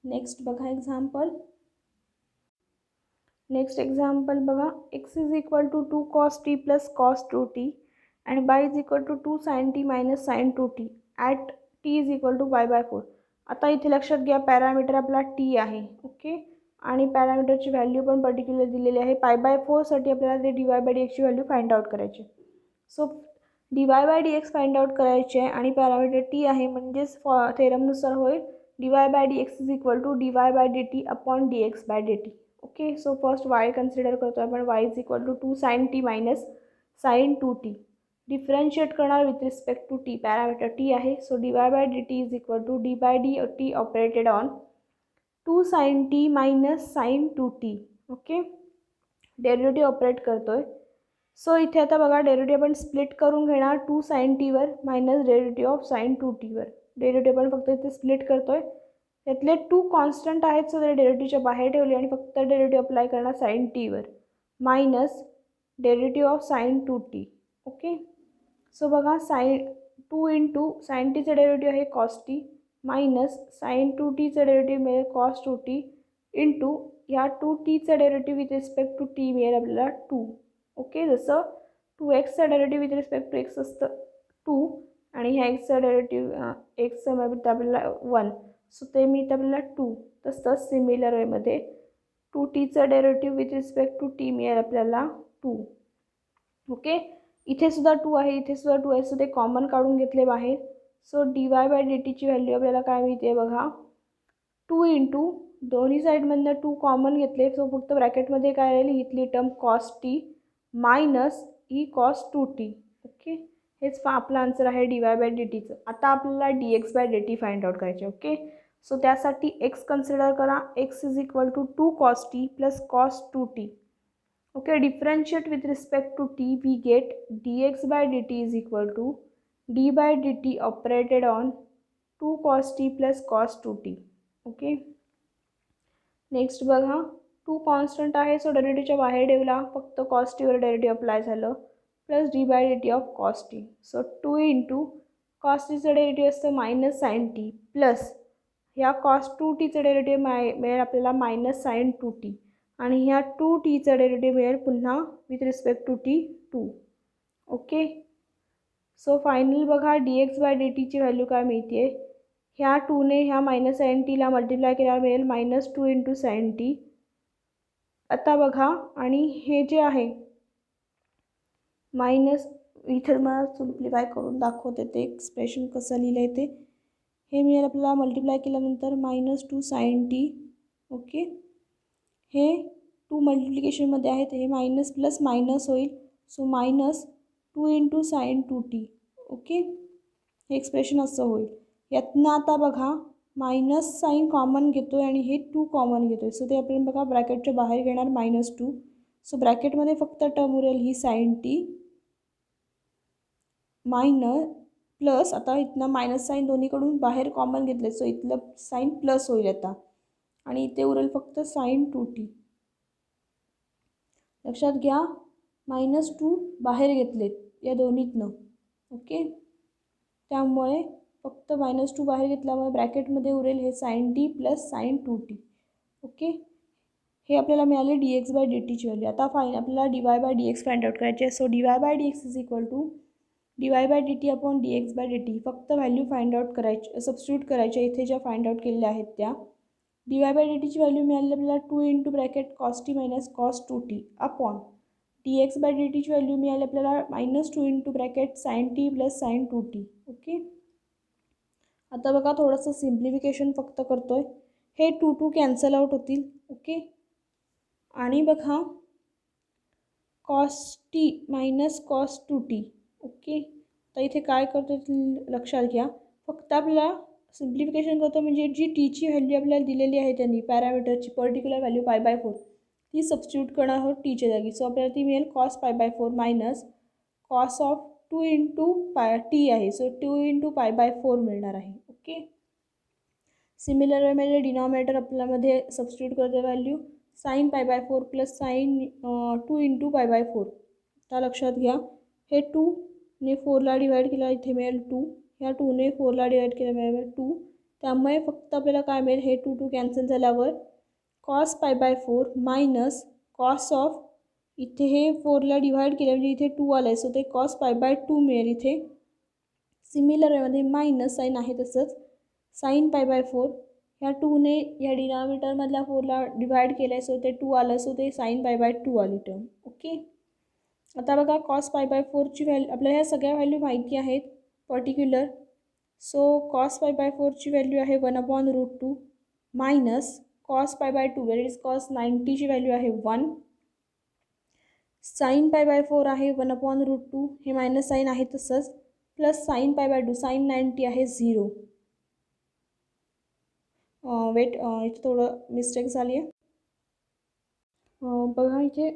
next बघा एक्झाम्पल. नेक्स्ट एक्झाम्पल बघा, x is equal to 2 cos t plus cos 2t and y is equal to 2 sin t minus sin 2t at t is equal to y/4. आता इथे लक्षात घ्या parameter आपला t आहे. Okay, आणि पॅरामीटरची value पण particular दिलेली आहे. π/4साठी आपल्याला ते dy/dxची व्हॅल्यू फाइंड आउट करायची. सो dy/dx फाइंड आउट करायचे आणि पॅरामीटर t आहे म्हणजेच थेरमनुसार होईल dy/dx is equal to dy/dt upon dx/dt. Okay, so first y consider करतो आपण. y is equal to 2 sin t minus sin 2t. Differentiate करणार with respect to t, parameter t आहे. So dy/dt is equal to d/dt operated on 2 sin t minus sin 2t. Okay, derivative operate करतोय. So इथे आता बघा derivative आपण split करून घेणार 2 sin t वर minus derivative of sin 2t वर. डेरिव्हेटिव्ह आपण फक्त इथे स्प्लिट करतोय. यातले 2 कॉन्स्टंट आहेत, सो ते डेरिव्हेटिव्हच्या बाहेर ठेवले आणि फक्त डेरिव्हेटिव्ह अप्लाय करणार sin t वर minus derivative of sin 2t. Okay, so बघा 2 इंटू sin tचं डेरिव्हेटिव्ह आहे cos t मायनस sin 2tचं डेरिव्हेटिव्ह मिळेल cos 2t इंटू ह्या 2tचं derivative with respect to t मिळेल आपल्याला 2. ओके, जसं 2xचं derivative with respect to x असतं 2 आणि ह्या xचं डेरिव्हेटिव्ह xचं मिळतं आपल्याला 1. सो ते मिळतं आपल्याला 2. तसंच सिमिलर वेमध्ये 2tचं derivative with respect to t मिळेल आपल्याला 2. ओके, इथे सुद्धा 2 आहे, इथे सुद्धा 2 आहे, सो ते कॉमन काढून घेतले बाहेर. सो dy/dtची व्हॅल्यू आपल्याला काय मिळते बघा 2 इंटू दोन्ही साईडमधनं 2 कॉमन घेतले. सो फक्त ब्रॅकेटमध्ये काय राहील इथली टर्म cos t मायनस ही cos 2t. ओके, हेच आपला आन्सर आहे dy/dtचं. आता आपल्याला dx/dt फाइंड आउट करायचे. ओके, सो त्यासाठी x कन्सिडर करा. x is equal to 2 cos t plus cos 2t. Okay, differentiate with respect to t we get dx/dt is equal to d/dt operated on 2 cos t plus cos 2t. Okay, next बघा 2 constant आहे, so डेरिव्हेटिव्हच्या बाहेर ठेवला, फक्त cos t वर derivative apply झालं plus d/dt of cos t. So 2 into cos tचं derivative असतं minus sin t plus ह्या cos 2tचं डेरिव्हेटिव्ह मिळेल आपल्याला मायनस sin 2t आणि ह्या 2tचं डेरिव्हेटिव्ह मिळेल पुन्हा with respect to t 2. Okay, so final बघा dx/dtची व्हॅल्यू काय मिळते. ह्या 2ने ह्या मायनस sin tला मल्टिप्लाय केल्यावर मिळेल -2 इंटू sin t. आता बघा आणि हे जे आहे मायनस, इथं मला सिम्प्लिफाय करून दाखवते ते एक्सप्रेशन कसं लिहिलं आहे ते. हे मिळेल आपल्याला मल्टिप्लाय केल्यानंतर -2 sin t. ओके, हे 2 मल्टिप्लिकेशनमध्ये आहेत, हे मायनस प्लस मायनस होईल. So -2 into sin 2t. Okay, हे एक्सप्रेशन असं होईल. यातनं आता बघा मायनस साईन कॉमन घेतो आहे आणि हे 2 कॉमन घेतो आहे. सो ते आपण बघा ब्रॅकेटच्या बाहेर घेणार -2. सो ब्रॅकेटमध्ये फक्त टर्म उरेल ही साईन टी मायनस प्लस, आता इथनं मायनस साईन दोन्हीकडून बाहेर कॉमन घेतले सो इथलं साईन प्लस होईल आता आणि इथे उरेल फक्त साईन 2t. लक्षात घ्या -2 बाहेर घेतलेत या दोन्हीतनं. ओके, त्यामुळे फक्त -2 बाहेर घेतल्यामुळे ब्रॅकेटमध्ये उरेल हे sine t plus sine 2t. Okay, हे आपल्याला मिळाले dx/dtची व्हॅल्यू. आता आपल्याला dy/dx फाइंड आउट करायची आहे. So dy/dx is equal to dy/dt upon dx/dt. फक्त व्हॅल्यू फाइंड आउट करायची, सबस्टिट्यूट करायच्या इथे ज्या फाइंड आउट केलेल्या आहेत त्या. dy/dtची व्हॅल्यू मिळाली आपल्याला 2 into bracket cos t minus cos 2t upon dx/dtची व्हॅल्यू मिळाली आपल्याला -2 into bracket sin t plus sin 2t. Okay, आता बघा थोडंसं सिम्प्लिफिकेशन फक्त करतोय. हे 2 कॅन्सल आउट होतील. ओके, आणि बघा cos t minus cos 2t. Okay, तर इथे काय करतो लक्षात घ्या. फक्त आपल्याला सिम्प्लिफिकेशन करतो म्हणजे जी टीची व्हॅल्यू आपल्याला दिलेली आहे त्यांनी पॅरामीटरची पर्टिक्युलर व्हॅल्यू π/4 ती सबस्टिट्यूट करणार आहोत टीच्या जागी. सो आपल्याला ती मिळेल cos π/4 minus cos of 2 into t आहे. सो 2 इंटू π/4 मिळणार आहे. ओके, सिमिलर वेमध्ये डिनॉमिनेटर आपल्यामध्ये सबस्टिट्यूट करतो value sine π/4 plus sine 2 into π/4. आता लक्षात घ्या हे 2ने 4ला डिवाइड केला इथे मिळेल 2, ह्या 2ने 4ला डिवाइड केला मिळेल 2. त्यामुळे फक्त आपल्याला काय मिळेल हे 2 कॅन्सल झाल्यावर cos π/4 मायनस cos ऑफ इथे हे 4ला डिवाइड केलं म्हणजे इथे 2 आलं आहे. सो ते cos π/2 मिळेल इथे. सिमिलर वेमध्ये मायनस साईन आहे तसंच साईन π/4 ह्या 2ने ह्या डिनॉमिनेटरमधल्या 4ला डिवाइड केलं आहे. सो ते 2 आलं. सो ते साईन π/2 आली टर्म. ओके, आता बघा cos π/4ची व्हॅल्यू आपल्याला ह्या सगळ्या व्हॅल्यू माहिती आहेत पर्टिक्युलर. सो cos π/4ची व्हॅल्यू आहे 1/√2 minus cos π/2 where is cos 90ची व्हॅल्यू आहे 1. साईन π/4 आहे 1/√2, हे मायनस साईन आहे तसंच, प्लस साईन π/2 साईन 90 आहे 0. वेट इथे थोडं मिस्टेक झाली आहे. बघा इथे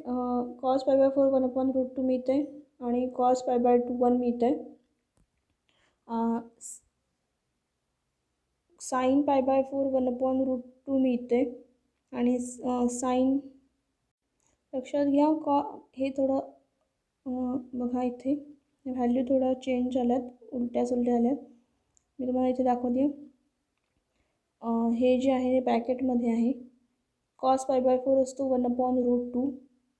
cos π/4 1/√2 मिळते आणि cos π/2 1 मिळते. साईन π/4 1/√2 मिळते आणि साईन लक्षात घ्या हे थोडं बघा इथे व्हॅल्यू थोडा चेंज झाल्यात, उलट्या झाल्यात. मी तुम्हाला इथे दाखवते. हे जे आहे ब्रॅकेटमध्ये आहे cos π/4 असतो 1/√2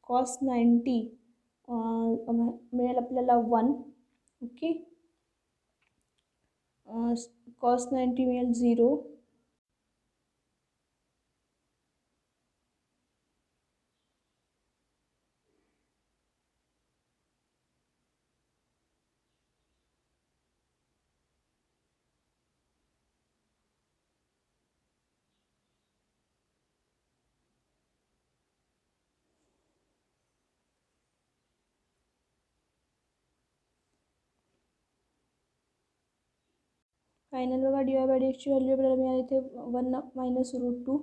cos 90 मिळेल आपल्याला 1. ओके, cos 90 मिळेल 0. फायनल बघा dy/dxची व्हॅल्यू आपल्याला मिळाली इथे 1 - √2.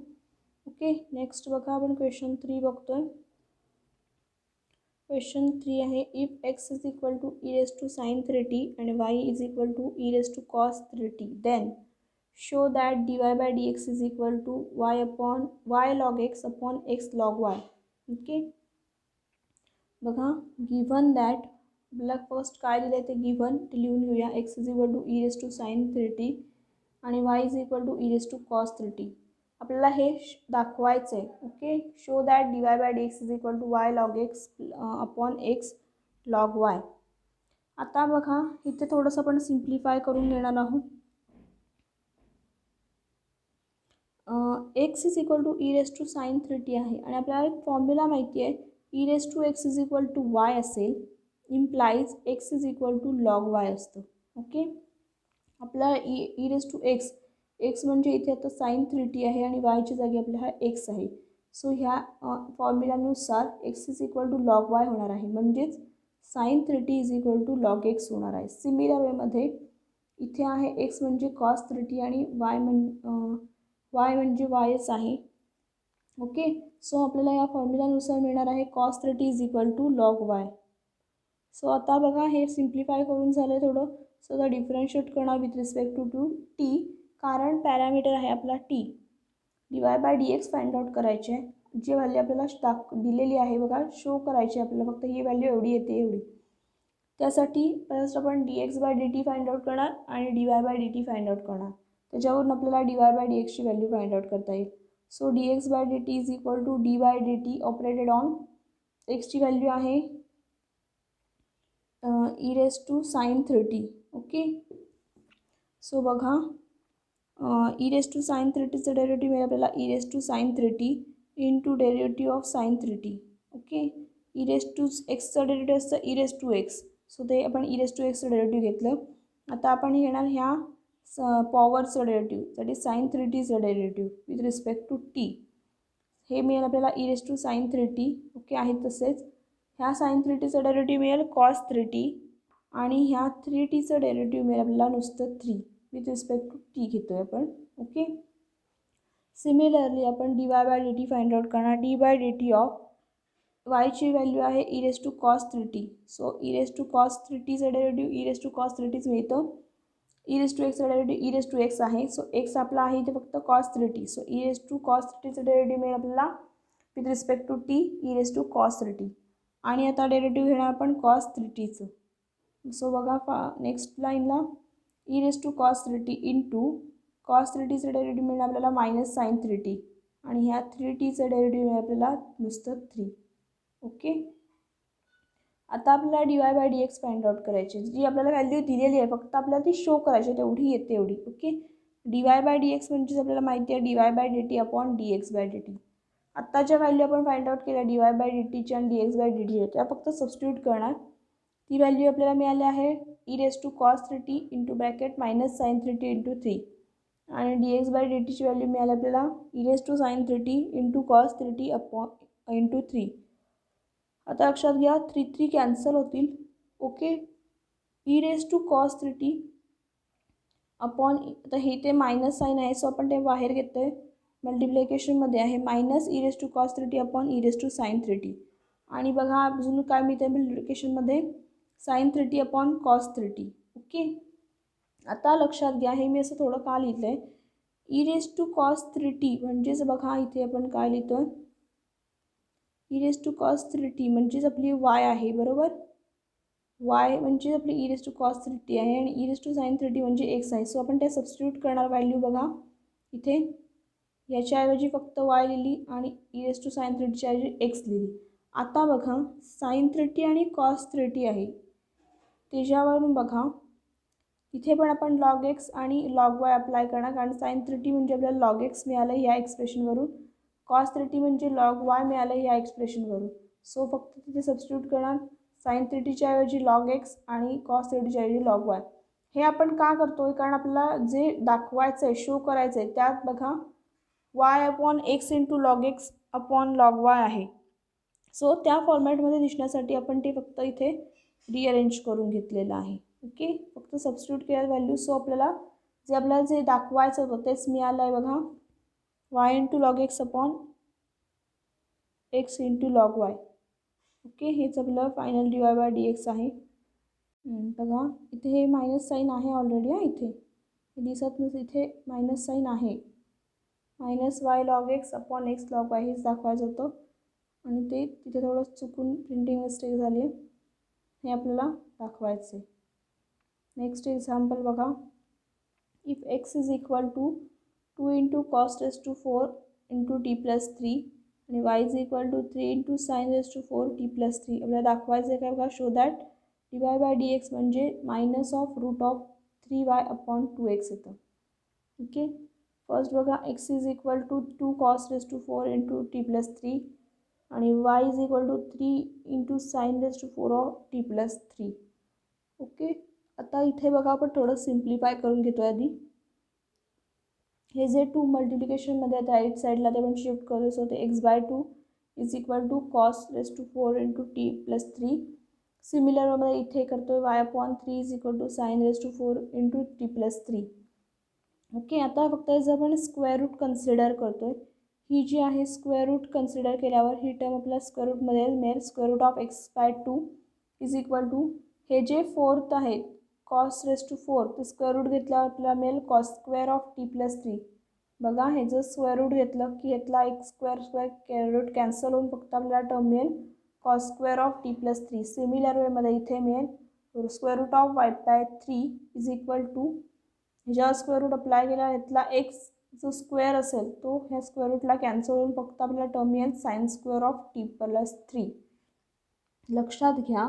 ओके, नेक्स्ट बघा आपण क्वेश्चन 3 बघतोय. क्वेश्चन 3 आहे if x is equal to e⁻sin 3t and y is equal to e⁻cos 3t then show that dy/dx is equal to y log x upon x log y. Okay, बघा given that आपल्याला first काय दिलं आहे ते given ते लिहून घेऊया. x is equal to e⁻sin 3t आणि y is equal to e⁻cos 3t. आपल्याला हे दाखवायचं आहे. Okay, show that dy/dx is equal to y log x upon x log y. आता बघा इथे थोडंसं आपण सिम्प्लिफाय करून घेणार आहोत. x is equal to e⁻sin 3t आहे आणि आपल्याला एक फॉर्म्युला माहिती आहे e⁻x is equal to y असेल implies x is equal to log y असतं. ओके, आपला e⁻x म्हणजे इथे आता sin 3t आहे आणि yच्या जागी आपला हा x आहे. सो ह्या फॉर्म्युलानुसार x is equal to log y होणार आहे म्हणजेच sin 3t is equal to log x होणार आहे. सिमिलर वेमध्ये इथे आहे एक्स म्हणजे कॉस 30 आणि वाय म्हणजे वायच आहे. ओके, सो आपल्याला या फॉर्म्युलानुसार मिळणार आहे cos 30 is equal to log y. So आता बघा हे सिम्प्लिफाय करून झालं आहे थोडं. सो आता डिफरन्शिएट करणार विथ रिस्पेक्ट टू टी, कारण पॅरामीटर आहे आपला टी. dy/dx फाइंड आउट करायचे आहे. जी व्हॅल्यू आपल्याला दिलेली आहे बघा, शो करायची आपल्याला, फक्त ही व्हॅल्यू एवढी येते एवढी. त्यासाठी फर्स्ट आपण dx/dt फाइंड आउट करणार आणि dy/dt फाइंड आउट करणार. त्याच्यावरून आपल्याला dy/dx ची व्हॅल्यू फाइंड आउट करता येईल. So dx/dt is equal to d/dt operated on एक्सची व्हॅल्यू आहे e⁻sin 30. ओके, सो बघा e⁻sin 30चं डेरिव्हेटिव्ह मिळेल आपल्याला e⁻sin 30 into derivative of sin 30. Okay, एक्सचं डेरिव्हेटिव्ह असतं e⁻x. सो ते आपण e⁻xचं डेरिव्हेटिव्ह घेतलं. आता आपण घेणार ह्या पॉवरचं डेरिव्हेटिव्ह, दॅट इज sin 30चं derivative with respect to t. हे मिळेल आपल्याला e⁻sin 30. ओके, आहे तसेच ह्या sin 30चं डेरिव्हेटिव्ह मिळेल cos 30 आणि ह्या 3tचं डेरिव्हेटिव्ह मिळेल आपल्याला नुसतं 3 विथ रिस्पेक्ट टू टी घेतो आहे आपण. ओके, सिमिलरली आपण dy/dt फाइंड आउट करणार. d/dt ऑफ वायची व्हॅल्यू आहे e⁻cos 30. So e⁻cos 30चं derivative e⁻cos 30च मिळतं. e⁻xचं डेरिव्हेटिव्ह e⁻x आहे. सो x आपला आहे इथे फक्त cos 30. सो e⁻cos 30चं डेरिव्हेटिव्ह मिळेल आपल्याला with respect to T e⁻cos 30. आणि आता डेरिव्हेटिव्ह घेणार आपण cos 30चं. सो बघा नेक्स्ट लाईनला e⁻cos 30 इंटू cos 30चं डेरिव्हेटिव्ह मिळेल आपल्याला -sin 30 आणि ह्या 3tचं डेरिव्हेटिव्ह मिळेल आपल्याला नुसतं 3. ओके, आता आपल्याला dy/dx फाइंड आउट करायची, जी आपल्याला व्हॅल्यू दिलेली आहे, फक्त आपल्याला ती शो करायची तेवढी येते एवढी. ओके, dy/dx म्हणजेच आपल्याला माहिती आहे dy/dt अपॉन dx/dt. आत्ता ज्या व्हॅल्यू आपण फाइंड आउट केल्या dy/dtच्या आणि dx/dt त्या फक्त सबस्टिट्यूट करणार. ती व्हॅल्यू आपल्याला मिळाली आहे e⁻cos 30 into bracket -sin 30 into 3 आणि dx/dtची व्हॅल्यू मिळाली आपल्याला e⁻sin 30 into cos 30 upon into 3. आता लक्षात घ्या 3 कॅन्सल होतील. ओके, e⁻cos 30 अपॉन, आता हे ते मायनस साईन आहे सो आपण ते बाहेर घेतो आहे, मल्टिप्लिकेशनमध्ये आहे -e⁻cos 30 अपॉन e⁻sin 30. आणि बघा अजून काय मिळते मल्टिप्लिकेशनमध्ये sin 30 अपॉन cos 30. ओके, आता लक्षात घ्या हे मी असं थोडं का लिहिलं आहे, e⁻cos 30 म्हणजेच बघा इथे आपण काय लिहितो, e⁻cos 30 म्हणजेच आपली y आहे बरोबर. y म्हणजे आपली e⁻cos 30 आहे आणि e⁻sin 30 म्हणजे x आहे. सो आपण त्या सबस्टिट्यूट करणार व्हॅल्यू बघा इथे, याच्याऐवजी फक्त y लिहिली आणि e⁻sin 30च्या ऐवजी x लिहिली. आता बघा sin 30 आणि cos 30 आहे, त्याच्यावरून बघा इथे पण आपण log x आणि log y अप्लाय करणार, कारण sin 30 म्हणजे आपल्याला log x मिळालं या एक्सप्रेशनवरून, cos 30 म्हणजे log y मिळालं या एक्सप्रेशनवरून. सो फक्त तिथे सबस्टिट्यूट करणार, sin 30च्या ऐवजी log x आणि cos 30च्या ऐवजी log y. हे आपण का करतोय, कारण आपल्याला जे दाखवायचं आहे, शो करायचं आहे, त्यात बघा y upon x into log x upon log y आहे. सो त्या फॉर्मॅटमध्ये दिसण्यासाठी आपण ते फक्त इथे रिअरेंज करून घेतलेलं आहे. ओके, फक्त सबस्टिट्यूट केलेलं व्हॅल्यू. सो आपल्याला जे दाखवायचं होतं तेच मिळालं आहे बघा, y into log x upon x into log y. Okay, हेच आपलं फायनल dy/dx आहे. बघा इथे हे मायनस साईन आहे ऑलरेडी, इथे हे दिसत नसेल, इथे मायनस साईन आहे, -y log x upon x log y हेच दाखवायचं होतं आणि ते तिथे थोडं चुकून प्रिंटिंग मिस्टेक झाली आहे, हे आपल्याला दाखवायचं आहे. नेक्स्ट एक्झाम्पल बघा, if x is equal to 2 into cos raised to 4 into t+3 आणि y is equal to 3 into sin raised to 4 t+3. आपल्याला दाखवायचं आहे काय बघा, शो दॅट dy/dx म्हणजे -√3y अपॉन 2x येतं. ओके, फर्स्ट बघा x is equal to 2 cos raised to 4 into t+3 आणि y is equal to 3 into sin raised to 4 t+3. Okay, आता इथे बघा आपण थोडं सिम्प्लिफाय करून घेतो आधी. हे जे 2 मल्टिप्लिकेशनमध्ये आता राईट साईडला ते पण शिफ्ट करत होते, x/2 is equal to cos raised to 4 into t+3 similar मध्ये इथे करतोय y/3 is equal to sin⁴ into t+3. Okay, आता फक्त जर आपण स्क्वेअर रूट कन्सिडर करतोय, ही जी आहे स्क्वेअर रूट कन्सिडर केल्यावर ही टर्म आपल्या स्क्वेअर रूटमध्ये मिळेल √x/2 इज इक्वल टू हे जे फोर्थ आहे cos⁴ ते स्क्वेअर रूट घेतल्यावर आपल्याला मिळेल cos²t+3. बघा, हे जर स्क्वेअर रूट घेतलं की यातला एक स्क्वेअर रूट कॅन्सल होऊन फक्त आपल्याला टर्म मिळेल cos²t+3. सिमिलर वेमध्ये इथे मिळेल √y/3 इज इक्वल टू ह्याच्यावर स्क्वेअर रूट अप्लाय केला, यातला एक्स जो स्क्वेअर असेल तो ह्या स्क्वेअर रूटला कॅन्सल होऊन फक्त आपल्याला टर्म मिळेल sin²t+3. लक्षात घ्या,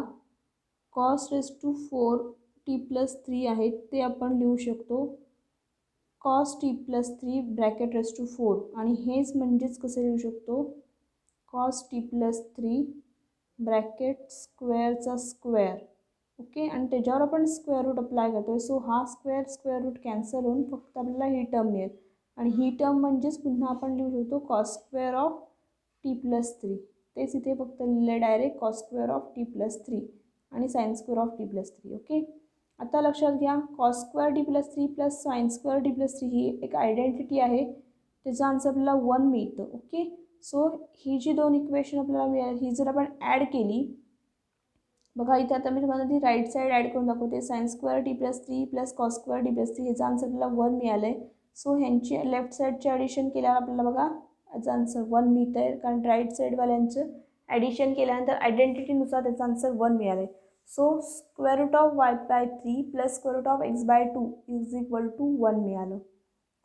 cos⁴t+3 आहे ते आपण लिहू शकतो cos⁡t+3 ब्रॅकेट ⁴, आणि हेच म्हणजेच कसं लिहू शकतो cos⁡t+3 ब्रॅकेट स्क्वेअरचा स्क्वेअर. ओके, आणि त्याच्यावर आपण स्क्वेअर रूट अप्लाय करतोय, सो हा स्क्वेअर रूट कॅन्सल होऊन फक्त आपल्याला ही टर्म मिळेल, आणि ही टर्म म्हणजेच पुन्हा आपण लिहू शकतो cos²t+3. तेच इथे फक्त लिहिले डायरेक्ट cos²t+3 आणि sin²t+3. ओके, आता लक्षात घ्या, cos²t+3 प्लस sin²t+3 ही एक आयडेंटिटी आहे, त्याचा आन्सर आपल्याला 1 मिळतं. ओके, सो ही जी दोन इक्वेशन आपल्याला मिळाली ही जर आपण ॲड केली, बघा इथे आता मी तुम्हाला ती राईट साईड ॲड करून दाखवते. sin²t+3 प्लस cos²t+3 ह्याचा आन्सर आपल्याला 1 मिळालं आहे. सो ह्यांची लेफ्ट साईडचे ॲडिशन केल्यावर आपल्याला बघा याचा आन्सर 1 मिळतं आहे, कारण राईट साईडवाल्यांचं ॲडिशन केल्यानंतर आयडेंटिटीनुसार त्याचा आन्सर 1 मिळालं आहे. So √y/3 plus √x/2 is equal to 1 मिळालं.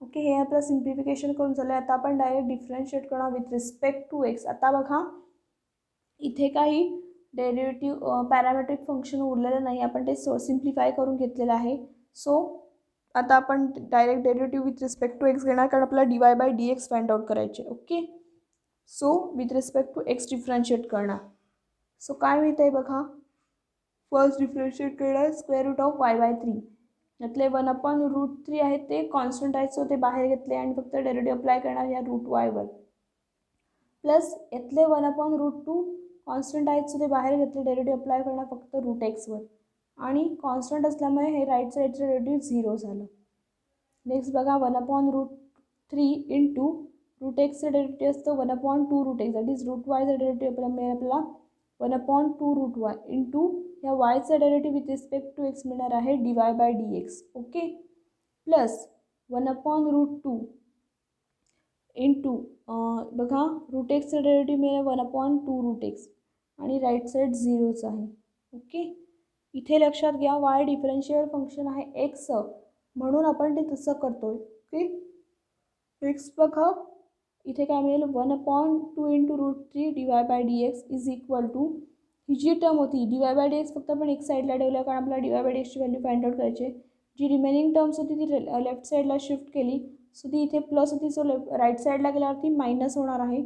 ओके, हे आपलं सिम्प्लिफिकेशन करून झालं. आता आपण डायरेक्ट डिफरन्शिएट करणार विथ रिस्पेक्ट टू एक्स. आता बघा इथे काही डेरिव्हेटिव्ह पॅरामेट्रिक फंक्शन उरलेलं नाही, आपण ते सिम्प्लिफाय करून घेतलेलं आहे. सो आता आपण direct derivative with respect to x घेणार, कारण आपल्याला dy/dx फाइंड आउट करायचे. Okay, so with respect to x differentiate करणार. सो काय मिळतं आहे बघा, फर्स्ट डिफरन्शिएट करणार √y/3. यातले 1/√3 आहे ते कॉन्स्टंट आहेत, सो ते बाहेर घेतले आणि फक्त डेरिव्हेटिव्ह अप्लाय करणार या √y वर. प्लस यातले 1/√2 कॉन्स्टंट आहेत, सो ते बाहेर घेतले, डेरिव्हेटिव्ह अप्लाय करणार फक्त √x वर, आणि कॉन्स्टंट असल्यामुळे हे राईट साईडचं डेरिव्हेटिव्ह 0 झालं. नेक्स्ट बघा 1/√3 इंटू √xचं डेरिव्हेटिव्ह असतं 1/2√x, दॅट इज √yचं डेरिव्हेटिव्ह आपल्याला 1/2√y इंटू या yचं derivative with respect to x मिळणार आहे dy/dx. ओके, प्लस 1/√2 इंटू बघा √xचं डेरिव्हेटिव्ह मिळेल 1/2√x, आणि राईट साईड 0च आहे. ओके, इथे लक्षात घ्या y डिफरन्शियल फंक्शन आहे x, म्हणून आपण ते तसं करतोय. ओके, नेक्स्ट बघा इथे काय मिळेल 1/2 into √3 dy/dx is equal to ही जी टर्म होती dy/dx फक्त आपण एक साईडला ठेवलं, कारण आपल्याला dy/dxची व्हॅल्यू फाइंड आउट करायची. जी रिमेनिंग टर्म्स होती ती लेफ्ट साईडला शिफ्ट केली, सो ती इथे प्लस होती, सो राईट साईडला गेल्यावरती मायनस होणार आहे.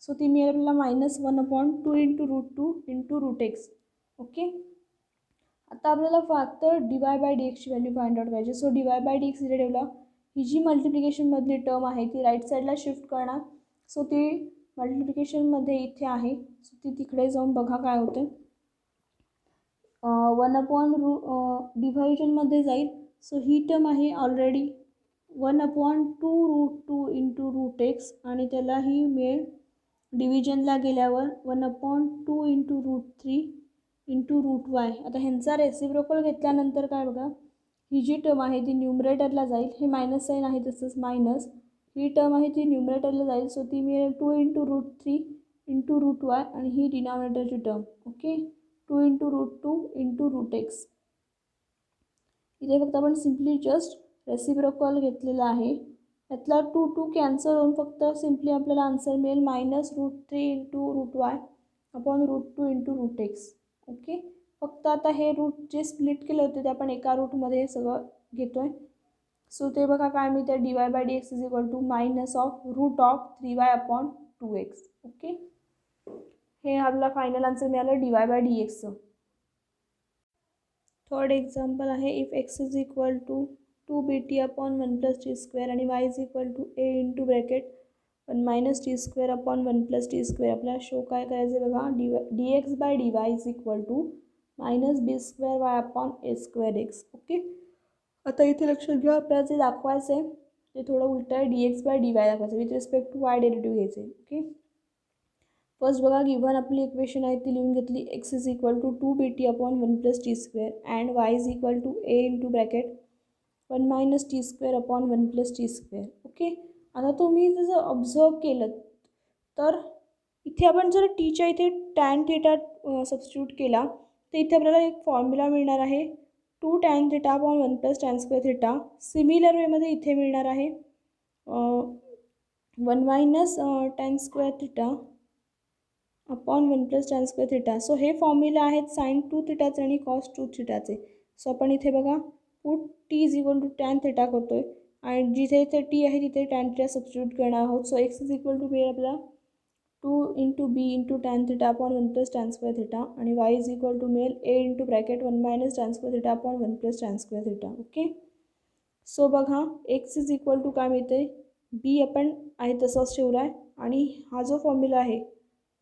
सो ती मिळेल आपल्याला -1/2 इंटू √2 इंटू √x. ओके, आता आपल्याला फक्त dy/dxची व्हॅल्यू फाइंड आउट करायची. सो dy/dx इथे ठेवला, ही जी मल्टिप्लिकेशनमधली टर्म आहे ती राईट साईडला शिफ्ट करणार, सो ती मल्टिप्लिकेशनमध्ये इथे आहे, सो ती तिकडे जाऊन बघा काय होतं. 1/डिव्हायजनमध्ये जाईल, सो ही टर्म आहे ऑलरेडी 1/2√2 इंटू √x, आणि त्याला ही मिळेल डिव्हिजनला गेल्यावर 1/2 इंटू √3 इंटू √y. आता ह्यांचा रेसिप्रोकल घेतल्यानंतर काय बघा, ही जी टर्म आहे ती न्यूमरेटरला जाईल, हे मायनस साईन आहे तसंच मायनस, ही टर्म आहे ती न्यूमरेटरला जाईल, सो ती मिळेल 2 इंटू √3 इंटू √y, आणि ही डिनॉमिनेटरची term. Okay, 2 into √2 into √x. इथे फक्त आपण सिम्पली जस्ट रेसिप्रोकल घेतलेला आहे, यातला 2 कॅन्सल होऊन फक्त सिम्पली आपल्याला आन्सर मिळेल -√3 into √y upon √2 into √x. Okay, फक्त आता हे रूट जे स्प्लिट केले होते ते आपण एका रूटमध्ये हे सगळं घेतोय. सो ते बघा काय मिळतं, dy/dx is equal to -√3y/2x. Okay, हे आपला फायनल आन्सर मिळालं dy/dxचं. थर्ड एक्झाम्पल आहे, if x is equal to 2bt/1 + t² आणि y is equal to a into bracket 1 - t² / 1 + t². आपल्याला शो काय करायचं बघा, dx/dy is equal to minus b square y upon a square x. Okay, आता इथे लक्षात घ्या, आपल्याला जे दाखवायचं आहे ते थोडं उलटं आहे. D x by d y दाखवायचं, with respect to y derivative घ्यायचे. ओके, फर्स्ट बघा, गिव्हन आपली इक्वेशन आहे ती लिहून घेतली. X is equal to 2bt upon 1 + t square and Y is equal to a into bracket 1 - t square upon 1 + t square. Okay, आता तुम्ही जर ऑब्झर्व केलं तर इथे आपण जर टीच्या इथे टॅन थिटा सबस्टिट्यूट केला तर इथे आपल्याला एक फॉर्म्युला मिळणार आहे 2 tan theta upon 1 + tan square theta. Similar वेमध्ये इथे मिळणार आहे 1 - tan square theta upon 1 + tan square theta. So हे फॉर्म्युला आहेत sin 2 थिटाचे आणि cos 2 थिटाचे. सो आपण इथे बघा put t is equal to tan theta करतोय आणि जिथे इथे टी आहे तिथे टॅन थिटा सबस्टिट्यूट करणार आहोत. So x is equal to मिळेल आपल्याला 2 × b × tan theta upon 1 + tan square theta आणि y इज इक्वल टू मिळेल a into bracket 1 - tan square theta upon 1 + tan square theta. Okay, so बघा x is equal to काय मिळते, बी आपण आहे तसाच ठेवला आहे आणि हा जो फॉर्म्युला आहे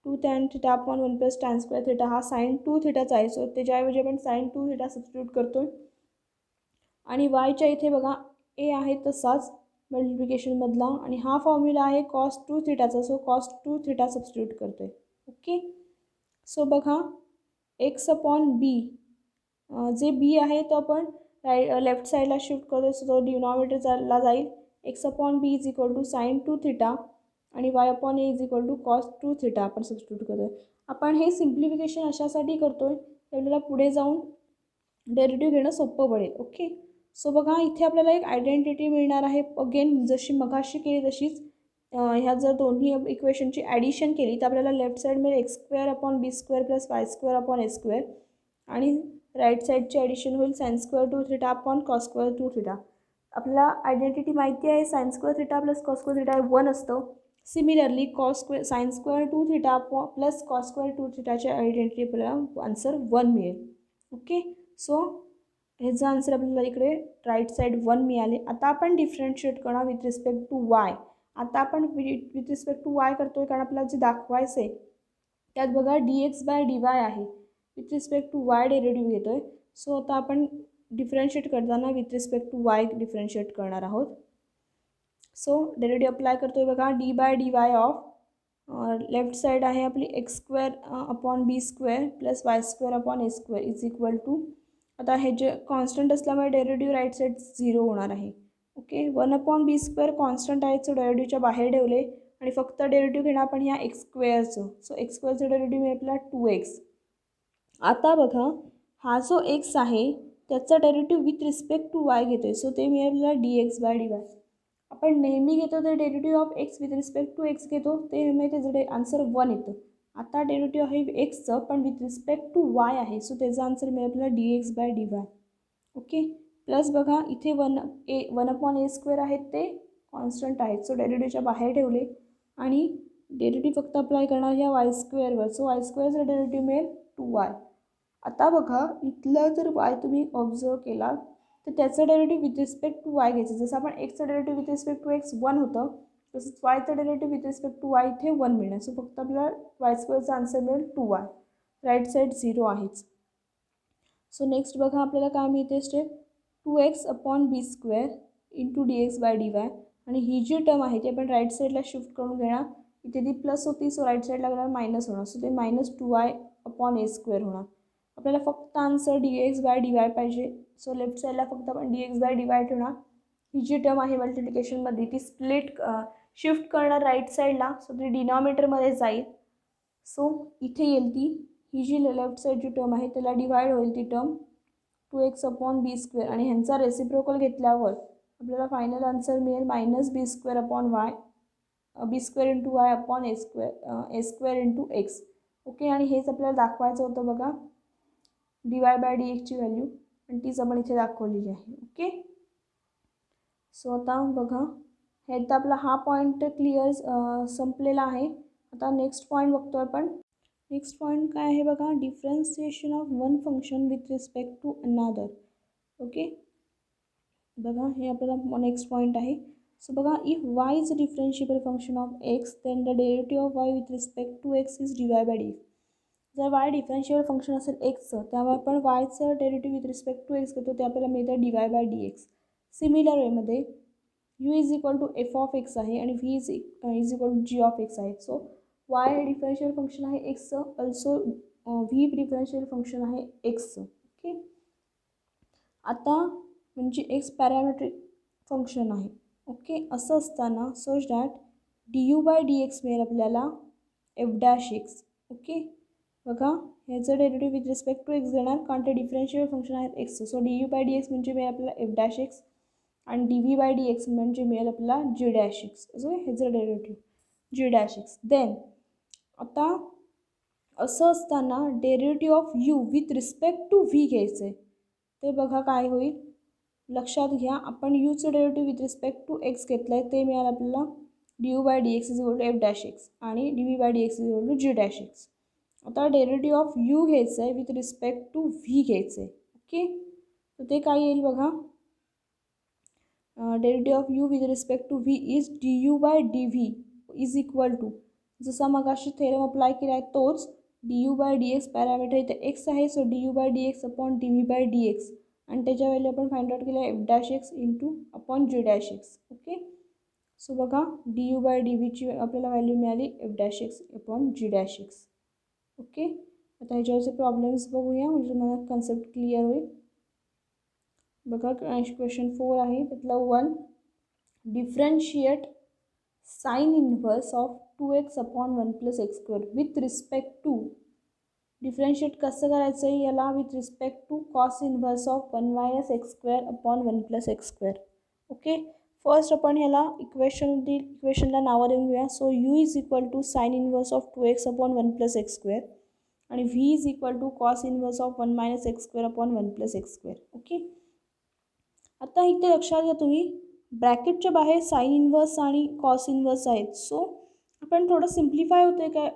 2 tan theta upon 1 + tan square theta हा sin 2 थिटाचा आहे. सो त्याच्याऐवजी आपण sin 2 थिटा सबस्टिट्यूट करतोय आणि वायच्या इथे बघा ए आहे तसाच मल्टिप्लिकेशनमधला आणि हा फॉर्म्युला आहे cos 2 थिटाचा. सो cos 2 थिटा सबस्टिट्यूट करतोय. ओके, सो बघा एक्स अपॉन बी, जे बी आहे तो आपण लेफ्ट साईडला शिफ्ट करतोय. सो तो डिनॉमिनेटरला जाईल. X upon b is equal to sin 2 theta आणि y upon a is equal to cos 2 theta आपण सबस्टिट्यूट करतोय. आपण हे सिम्प्लिफिकेशन अशासाठी करतोय की आपल्याला पुढे जाऊन डेरिव्हेटिव्ह घेणं सोपं पडेल. ओके, सो बघा इथे आपल्याला एक आयडेंटिटी मिळणार आहे. अगेन जशी मगाशी केली तशीच ह्या जर दोन्ही इक्वेशनची ॲडिशन केली तर आपल्याला लेफ्ट साईड मिळेल x square upon b square plus Y square upon a square आणि राईट साईडची ॲडिशन होईल sin square 2 theta upon cos square 2 theta. आपल्याला आयडेंटिटी माहिती आहे sin square theta plus cos square theta 1 असतं. Similarly sin square 2 theta plus cos square 2 थिटाच्या identity आपल्याला answer 1 मिळेल. ओके, सो ह्याचा आन्सर आपल्याला इकडे राईट साईड 1 मिळाले. आता आपण डिफरन्शिएट करणार विथ रिस्पेक्ट टू वाय. आता आपण विथ रिस्पेक्ट टू वाय करतोय कारण आपल्याला जे दाखवायचं आहे त्यात बघा dx बाय dy आहे. With respect to y derivative घेतोय. सो आता आपण डिफरन्शिएट करताना with respect to y differentiate करणार आहोत. सो डेरिव्हेटिव्ह अप्लाय करतोय बघा d by d y of left side आहे आपली x square upon b square plus Y square upon a square is equal to, आता हे जे कॉन्स्टंट असल्यामुळे डेरिव्हेटिव्ह राईट साईड 0 होणार आहे. Okay, 1 upon b square constant आहे. सो डेरिव्हेटिव्हच्या बाहेर ठेवले आणि फक्त डेरिव्हेटिव्ह घेणार आपण ह्या एक्स स्क्वेअरचं. सो एक्स स्क्वेअरचं डेरिव्हेटिव्ह मिळेल आपल्याला 2x. आता बघा हा जो एक्स आहे त्याचा derivative with respect to y घेतोय. सो ते मिळेल आपल्याला dx बाय dy. आपण नेहमी घेतो ते derivative of x with respect to x घेतो ते नेहमी त्याचं आन्सर 1 येतं. आता डेरिव्हेटिव्ह आहे एक्सचं पण विथ रिस्पेक्ट टू वाय आहे. सो त्याचा आन्सर मिळेल आपल्याला dx by dy. Okay, plus बघा इथे 1 अपॉन ए स्क्वेअर आहेत ते कॉन्स्टंट आहेत. सो डेरिव्हेटिव्हच्या बाहेर ठेवले आणि डेरिव्हेटिव्ह फक्त अप्लाय करणार ह्या वाय स्क्वेअरवर. सो वाय स्क्वेअरचा डेरिव्हेटिव्ह मिळेल 2y. आता बघा इथलं जर वाय तुम्ही ऑब्झर्व केला तर त्याचं derivative with respect to y घ्यायचं. जसं आपण एक्सचं derivative with respect to x 1 होतं तसंच वायचं derivative with respect to y इथे 1 मिळणार. सो फक्त आपल्याला वाय स्क्वेअरचा आन्सर मिळेल 2y. राईट साईड 0 आहेच. सो नेक्स्ट बघा आपल्याला काय मिळते step 2x upon b square into dx by dy आणि ही जी टर्म आहे ती आपण राईट साईडला शिफ्ट करून घेणार. इथे ती प्लस होती सो राईट साईडला गेल्यावर मायनस होणार. सो ते -2y अपॉन ए स्क्वेअर होणार. आपल्याला फक्त आन्सर dx बाय dy पाहिजे. सो लेफ्ट साईडला फक्त आपण dx बाय dy ठेवणार. ही जी टर्म आहे मल्टिप्लिकेशनमध्ये ती शिफ्ट करणार राईट साईडला. सो ती डिनॉमिनेटरमध्ये जाईल. सो इथे येईल ती ही जी लेफ्ट साईडची टर्म आहे त्याला डिवाइड होईल ती term 2x upon b square आणि ह्यांचा रेसिप्रोकल घेतल्यावर आपल्याला फायनल आन्सर मिळेल -b square upon y b square into y upon a square into x. Okay, आणि हेच आपल्याला दाखवायचं होतं बघा dy बाय dxची व्हॅल्यू आणि तीच आपण इथे दाखवलेली आहे. ओके, सो आता बघा हे तर आपला हा पॉईंट क्लिअर संपलेला आहे. आता नेक्स्ट पॉईंट बघतोय आपण. नेक्स्ट पॉईंट काय आहे बघा differentiation of one function with respect to another. Okay, बघा हे आपल्याला नेक्स्ट पॉईंट आहे. सो बघा if y is a differentiable function of x then the derivative of y with respect to x is dy bye dx. जर y differentiable function असेल एक्सचं त्यामुळे आपण वायचं derivative with respect to x घेतो ते आपल्याला मिळतं dy बाय dx. सिमिलर वेमध्ये u is equal to F of x आहे आणि v is equal to G of x आहे. सो वाय हे डिफरन्शिएबल फंक्शन आहे एक्सचं, अल्सो व्ही डिफरन्शिएबल फंक्शन आहे एक्सचं. ओके, आता म्हणजे एक्स पॅरामेट्रिक फंक्शन आहे. ओके, असं असताना such that d by d x मिळेल आपल्याला एफ डॅश एक्स. ओके, बघा ह्याचं derivative with respect to x देणार कारण ते डिफरन्शिएबल फंक्शन आहेत एक्सचं. So d u by d x म्हणजे मिळेल आपल्याला एफ डॅश एक्स आणि d v by d x म्हणजे मिळेल आपल्याला जी डॅश एक्स. असं ह्याचं derivative g dash x. Then आता असं असताना derivative of u with respect to v घ्यायचं आहे. ते बघा काय होईल, लक्षात घ्या. आपण यूचं derivative with respect to x घेतलं आहे ते मिळालं आपल्याला d u by d x is equal to f dash x आणि d v by d x is equal to g dash x. आता डेरिव्हेटिव्ह ऑफ यू घ्यायचं आहे विथ रिस्पेक्ट टू व्ही घ्यायचं आहे. ओके, तर ते काय येईल बघा, derivative of u with respect to v is d u by d v is equal to, जसा मगाशी थेरम अप्लाय केला आहे तोच, d u by d x parameter इथे एक्स आहे. So d u by d x upon d v by d x आणि त्याच्या value आपण फाइंड आउट केलं आहे f dash x into upon g dash x. Okay, so बघा d u by D व्हीची आपल्याला value मिळाली F dash x upon g dash x. Okay, आता ह्याच्यावरचे problems बघूया म्हणजे तुम्हाला कन्सेप्ट क्लिअर होईल. बघा क्वेश्चन 4 आहे त्यातला 1, differentiate sine inverse of 2x upon 1 plus x square with respect to, differentiate कसं करायचं आहे याला with respect to cos inverse of 1 minus x square upon 1 plus x square. Okay, first आपण ह्याला इक्वेशनला नावं देऊन घेऊया. So u is equal to sine inverse of 2x upon 1 plus x square आणि v is equal to cos inverse of 1 minus x square upon 1 plus x square. Okay, आता इथे लक्षात घ्या तुम्ही ब्रॅकेटच्या बाहेर साइन इन्व्हर्स आणि कॉस इन्व्हर्स आहेत. So आपण थोडं सिम्प्लिफाय होते काय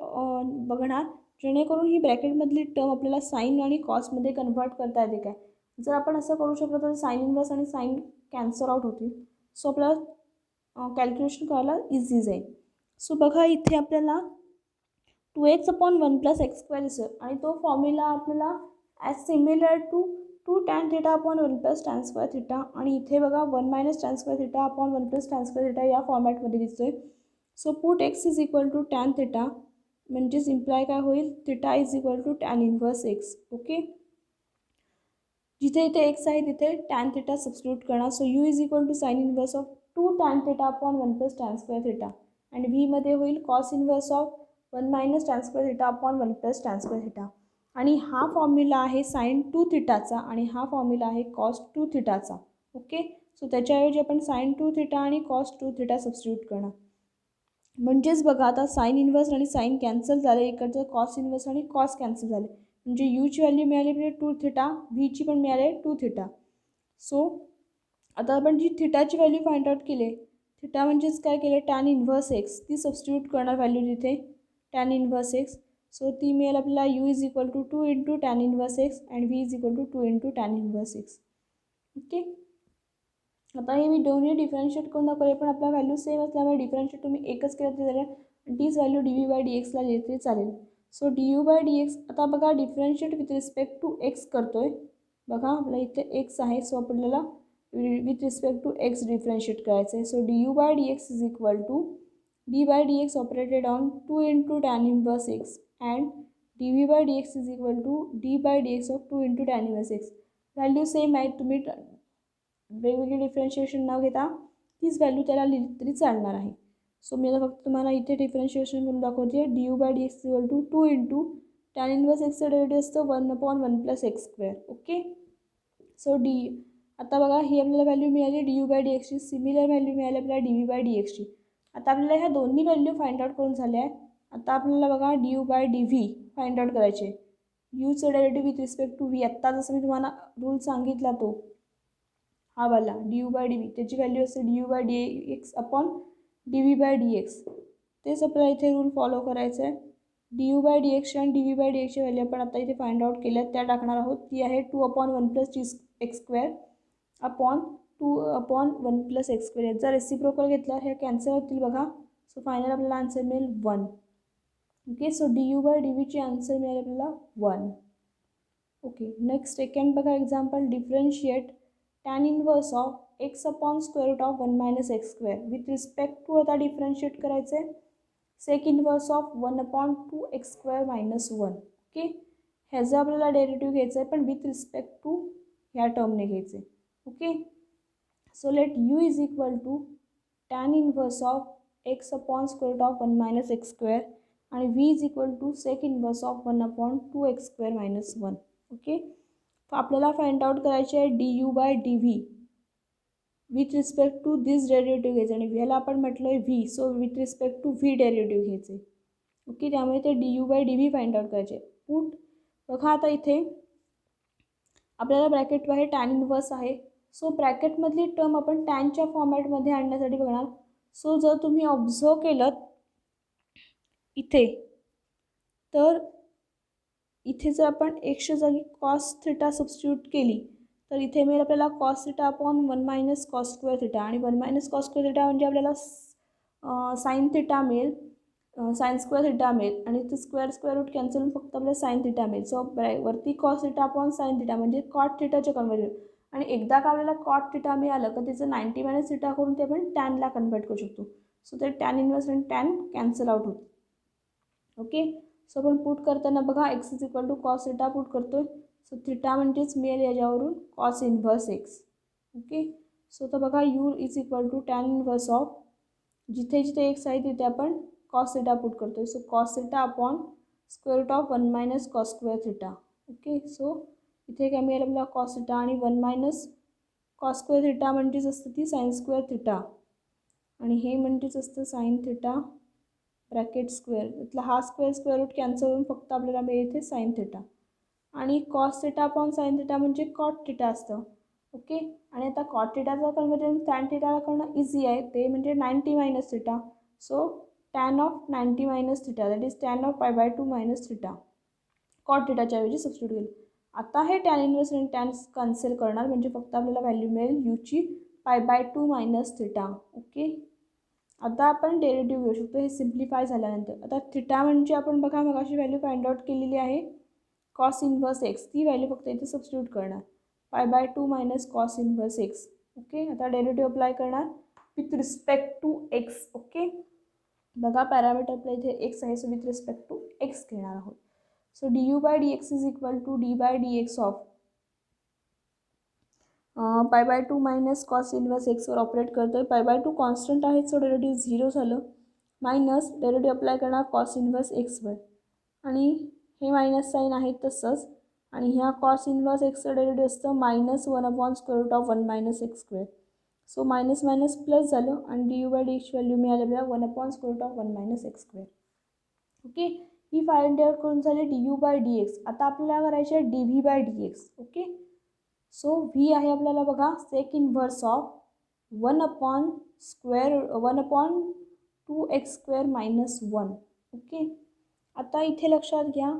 बघणार जेणेकरून ही ब्रॅकेटमधली टर्म आपल्याला साइन आणि कॉसमध्ये कन्व्हर्ट करता येते काय. जर आपण असं करू शकलो तर साइन इन्व्हर्स आणि साइन कॅन्सल आउट होतील. सो आपल्याला कॅल्क्युलेशन करायला इझी जाईल. सो बघा इथे आपल्याला 2x upon 1 plus x square दिसेल आणि तो फॉर्म्युला आपल्याला as similar to 2 tan theta upon 1 plus tan square theta आणि इथे बघा 1 minus tan square theta upon 1 plus tan square theta या फॉर्मॅटमध्ये दिसतोय. So put x is equal to tan theta म्हणजेच इम्प्लाय काय होईल, theta is equal to tan inverse x. Okay, जिथे इथे एक्स आहे तिथे टॅन थिटा सबस्टिट्यूट करणार. So u is equal to sine inverse of 2 tan theta upon 1 plus tan square theta आणि व्हीमध्ये होईल cos inverse of 1 minus tan square theta upon 1 plus tan square theta आणि हा formula आहे sign 2 थिटाचा आणि हा formula आहे कॉस 2 थिटाचा. ओके, सो त्याच्याऐवजी आपण साइन 2 थिटा आणि कॉस 2 थिटा सबस्टिट्यूट करणार. म्हणजेच बघा आता साइन इन्व्हर्स आणि साइन कॅन्सल झाले, इकडचं कॉस इन्व्हर्स आणि कॉस कॅन्सल झाले म्हणजे यूची व्हॅल्यू मिळाली म्हणजे 2 थिटा, व्हीची पण मिळाली 2 थिटा. सो आता आपण जी थिटाची व्हॅल्यू फाइंड आउट केली, थिटा म्हणजेच काय केले टॅन इन्व्हर्स एक्स, ती सबस्टिट्यूट करणार व्हॅल्यू तिथे टॅन इन्व्हर्स एक्स. सो ती मिळेल आपल्याला u is equal to 2 into tan inverse x and v is equal to 2 into tan inverse x. Okay, आता हे मी दोन्ही डिफरन्शिएट करून दाखवले पण आपला व्हॅल्यू सेम असल्यामुळे डिफरन्शिएट तुम्ही एकच केलं तरी चालेल आणि तीच value d v by d एक्सला लिहिली तरी चालेल. So d u by d x आता बघा differentiate with respect to x करतोय. बघा आपल्या इथे एक्स आहे सो आपल्याला with respect to x differentiate करायचं आहे. So d u by d x is equal to d by d x operated on 2 into tan inverse x and d v by d x is equal to d by d x of 2 into tan inverse x. Value same आहे, तुम्ही वेगवेगळे differentiation न घेता तीच value त्याला लिहिली तरी चालणार आहे. सो मी आता फक्त तुम्हाला इथे डिफरन्शिएशन करून दाखवते. D u by d x equal to 2 into tan inverse एक्सचं डेरिव्हेटिव्ह असतं 1 upon 1 plus x square. Okay, so आता बघा ही आपल्याला व्हॅल्यू मिळाली डी यू बाय डी एक्सची, सिमिलर व्हॅल्यू मिळाली आपल्याला डी व्ही बाय डी एक्सची. आता आपल्याला ह्या दोन्ही व्हॅल्यू फाइंड आउट करून झाल्या आहे. आता आपल्याला बघा d u by d v find out करायचे. यूचं derivative with respect to v आत्ता जसं मी तुम्हाला रूल सांगितला तो हा वाला d u by d v, त्याची व्हॅल्यू असते d u by d x upon d v by d x. तेच आपल्याला इथे रूल फॉलो करायचं आहे. डी यू बाय डी एक्सची आणि डी व्ही बाय डी एक्सची व्हॅल्यू आपण आता इथे फाइंड आउट केल्या त्या टाकणार आहोत. ती आहे 2 upon 1 plus T x square upon 2 upon 1 plus x square. जर रेसिप्रोकल घेतला हे कॅन्सल होतील बघा. सो फायनल आपल्याला आन्सर मिळेल 1. ओके. सो du/dvची आन्सर मिळाली आपल्याला 1. ओके. नेक्स्ट सेकंड बघा example. Differentiate tan inverse of x upon square root of 1 minus x square. With respect to आता डिफरन्शिएट करायचं आहे sec inverse of 1/2x² minus 1. Okay. ह्याचं आपल्याला डेरिव्हेटिव्ह घ्यायचं आहे पण विथ रिस्पेक्ट टू ह्या टर्मने घ्यायचं आहे. Okay. So let u is equal to tan inverse of x upon square root of 1 minus x square आणि v is equal to sec inverse of 1/2x² minus 1. Okay. तर आपल्याला find out करायचे आहे du/dv with respect to this derivative घ्यायचं आणि ह्याला आपण म्हटलं आहे v. So with respect to v derivative घ्यायचे. ओके. त्यामुळे ते du/dv फाइंड आउट करायचे. पुट बघा आता इथे आपल्याला ब्रॅकेट आहे टॅन इनवर्स आहे. सो ब्रॅकेटमधली टर्म आपण टॅनच्या फॉर्मॅटमध्ये आणण्यासाठी बघणार. सो जर तुम्ही ऑब्झर्व केलं इथे तर इथे जर आपण एक्सच्या जागी कॉस थिटा सबस्टिट्यूट केली तर इथे मिळेल आपल्याला cos theta upon 1 minus cos square theta आणि 1 मायनस कॉस स्क्वेअर थिटा म्हणजे आपल्याला साईन थिटा मिळेल, साईन स्क्वेअर थिटा मिळेल आणि ते स्क्वेअर रूट कॅन्सल होऊन फक्त आपल्याला साईन थिटा मिळेल. सो वरती cos theta upon sine theta म्हणजे कॉट थिटाचे कन्वर्जन आणि एकदा का आपल्याला कॉट थिटा मिळालं तर त्याचं 90 मायनस थिटा करून ते आपण टॅनला कन्वर्ट करू शकतो. सो ते टॅन इनवर्स आणि टॅन कॅन्सल आउट होतं. ओके. सो आपण पुट करताना बघा x is equal to cos theta put करतो आहे. सो थिटा म्हणजेच मिळेल याच्यावरून cos inverse x. Okay. So तर बघा u is equal to tan inverse of जिथे जिथे एक्स आहे तिथे आपण कॉस थिटा पुट करतो आहे. So cos theta upon square root of 1 minus cos square theta. Okay. So इथे काय मिळेल आपल्याला कॉस थिटा आणि 1 मायनस कॉस स्क्वेअर थिटा म्हणजेच असतं ती साईन स्क्वेअर थिटा आणि हे म्हणजेच असतं साईन थिटा ब्रॅकेट स्क्वेअर. इथला हा स्क्वेअर रूट कॅन्सल होऊन फक्त आपल्याला मिळेल इथे साईन थिटा आणि cos theta upon sine theta म्हणजे कॉट थिटा असतं. ओके. आणि आता कॉट थिटाचं कन्वर्जन टॅन थिटाला करणं इझी आहे ते म्हणजे 90 minus theta. So tan of 90 minus theta that is tan of π/2 minus theta cot थिटाच्या ऐवजी सबस्टिट्यूट केलं. आता हे टॅन इनवर्स आणि टॅन कॅन्सल करणार म्हणजे फक्त आपल्याला व्हॅल्यू मिळेल यूची π/2 मायनस थिटा. ओके. आता आपण डेरिव्हेटिव्ह घेऊ शकतो हे सिम्प्लिफाय झाल्यानंतर. आता थिटा म्हणजे आपण बघा मग अशी व्हॅल्यू फाइंड आउट केलेली आहे कॉस इनव्हर्स एक्स. ती व्हॅल्यू फक्त इथे सबस्टिट्यूट करणार π/2 minus cos inverse x. Okay. आता डेरिव्हेटिव्ह अप्लाय करणार with respect to x. Okay. बघा पॅरामीटर आपल्या इथे एक्स आहे. So with respect to x घेणार आहोत. So du/dx is equal to d/dx of π/2 minus cos inverse एक्सवर ऑपरेट करतो आहे. π/2 कॉन्स्टंट आहे सो डेरिव्हेटिव्ह 0 झालं मायनस डेरिव्हेटिव्ह अप्लाय करणार कॉस इनवर्स एक्सवर आणि हे मायनस साईन आहे तसंच आणि ह्या कॉस इनवर्स एक्सचं डेरिव्हेटिव्ह असतं -1 upon square root of 1 minus x square. So minus minus plus झालं आणि du/dx व्हॅल्यू मिळाली आपल्याला 1 upon square root of 1 minus x square. Okay. ही फाइंड आउट करून झाली du/dx. आता आपल्याला करायचे आहे dv/dx. ओके. सो व्ही आहे आपल्याला बघा sec inverse of 1/2x² minus 1. Okay. आता इथे लक्षात घ्या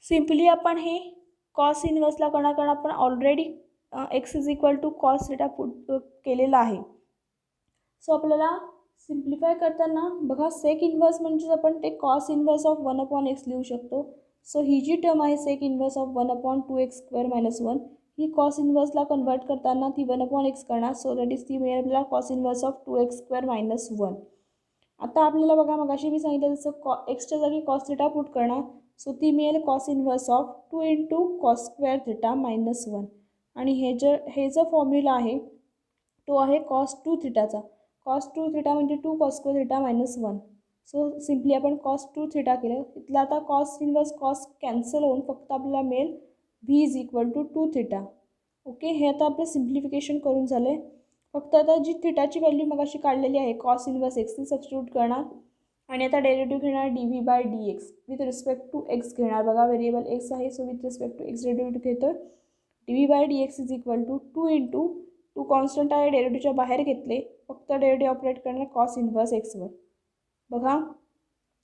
सिम्पली आपण हे कॉस इनव्हर्सला कारण आपण already x is equal to cos theta put केलेला आहे. सो आपल्याला सिम्प्लिफाय करताना बघा सेक इनव्हर्स म्हणजेच आपण ते कॉस इनव्हर्स ऑफ 1/x लिहू शकतो. सो ही जी टर्म आहे sec inverse of 1/2x² minus 1 ही कॉस इनव्हर्सला कन्वर्ट करताना ती 1/x करणार. सो दॅट इज ती मिळेल आपल्याला cos inverse of 2x² minus 1. आता आपल्याला बघा मगाशी मी सांगितलं जसं एक्सच्या जागी कॉस थिटा पुट करणार. सो ती मिळेल cos inverse of 2 × cos square theta minus 1 आणि हे जो फॉर्म्युला आहे तो आहे कॉस 2 थिटाचा. कॉस 2 थिटा म्हणजे 2 cos square theta minus 1. So simply आपण कॉस 2 थिटा केलं. इथला आता कॉस इनवर्स कॉस कॅन्सल होऊन फक्त आपल्याला मिळेल v is equal to 2 theta. Okay. हे आता आपलं सिम्प्लिफिकेशन करून झालं आहे. फक्त आता जी थिटाची व्हॅल्यू मग अशी काढलेली आहे कॉस इनवर्स एक्स ती सबस्टिट्यूट करणार आणि आता डेरिव्हेटिव्ह घेणार dv/dx with respect to x घेणार. बघा व्हेरिएबल एक्स आहे so with respect to x derivative घेतो. dv/dx is equal to 2 × 2 constant आहे डेरिव्हेटिव्हच्या बाहेर घेतले फक्त डेरिव्हेटिव्ह ऑपरेट करणार कॉस इनवर्स एक्सवर. बघा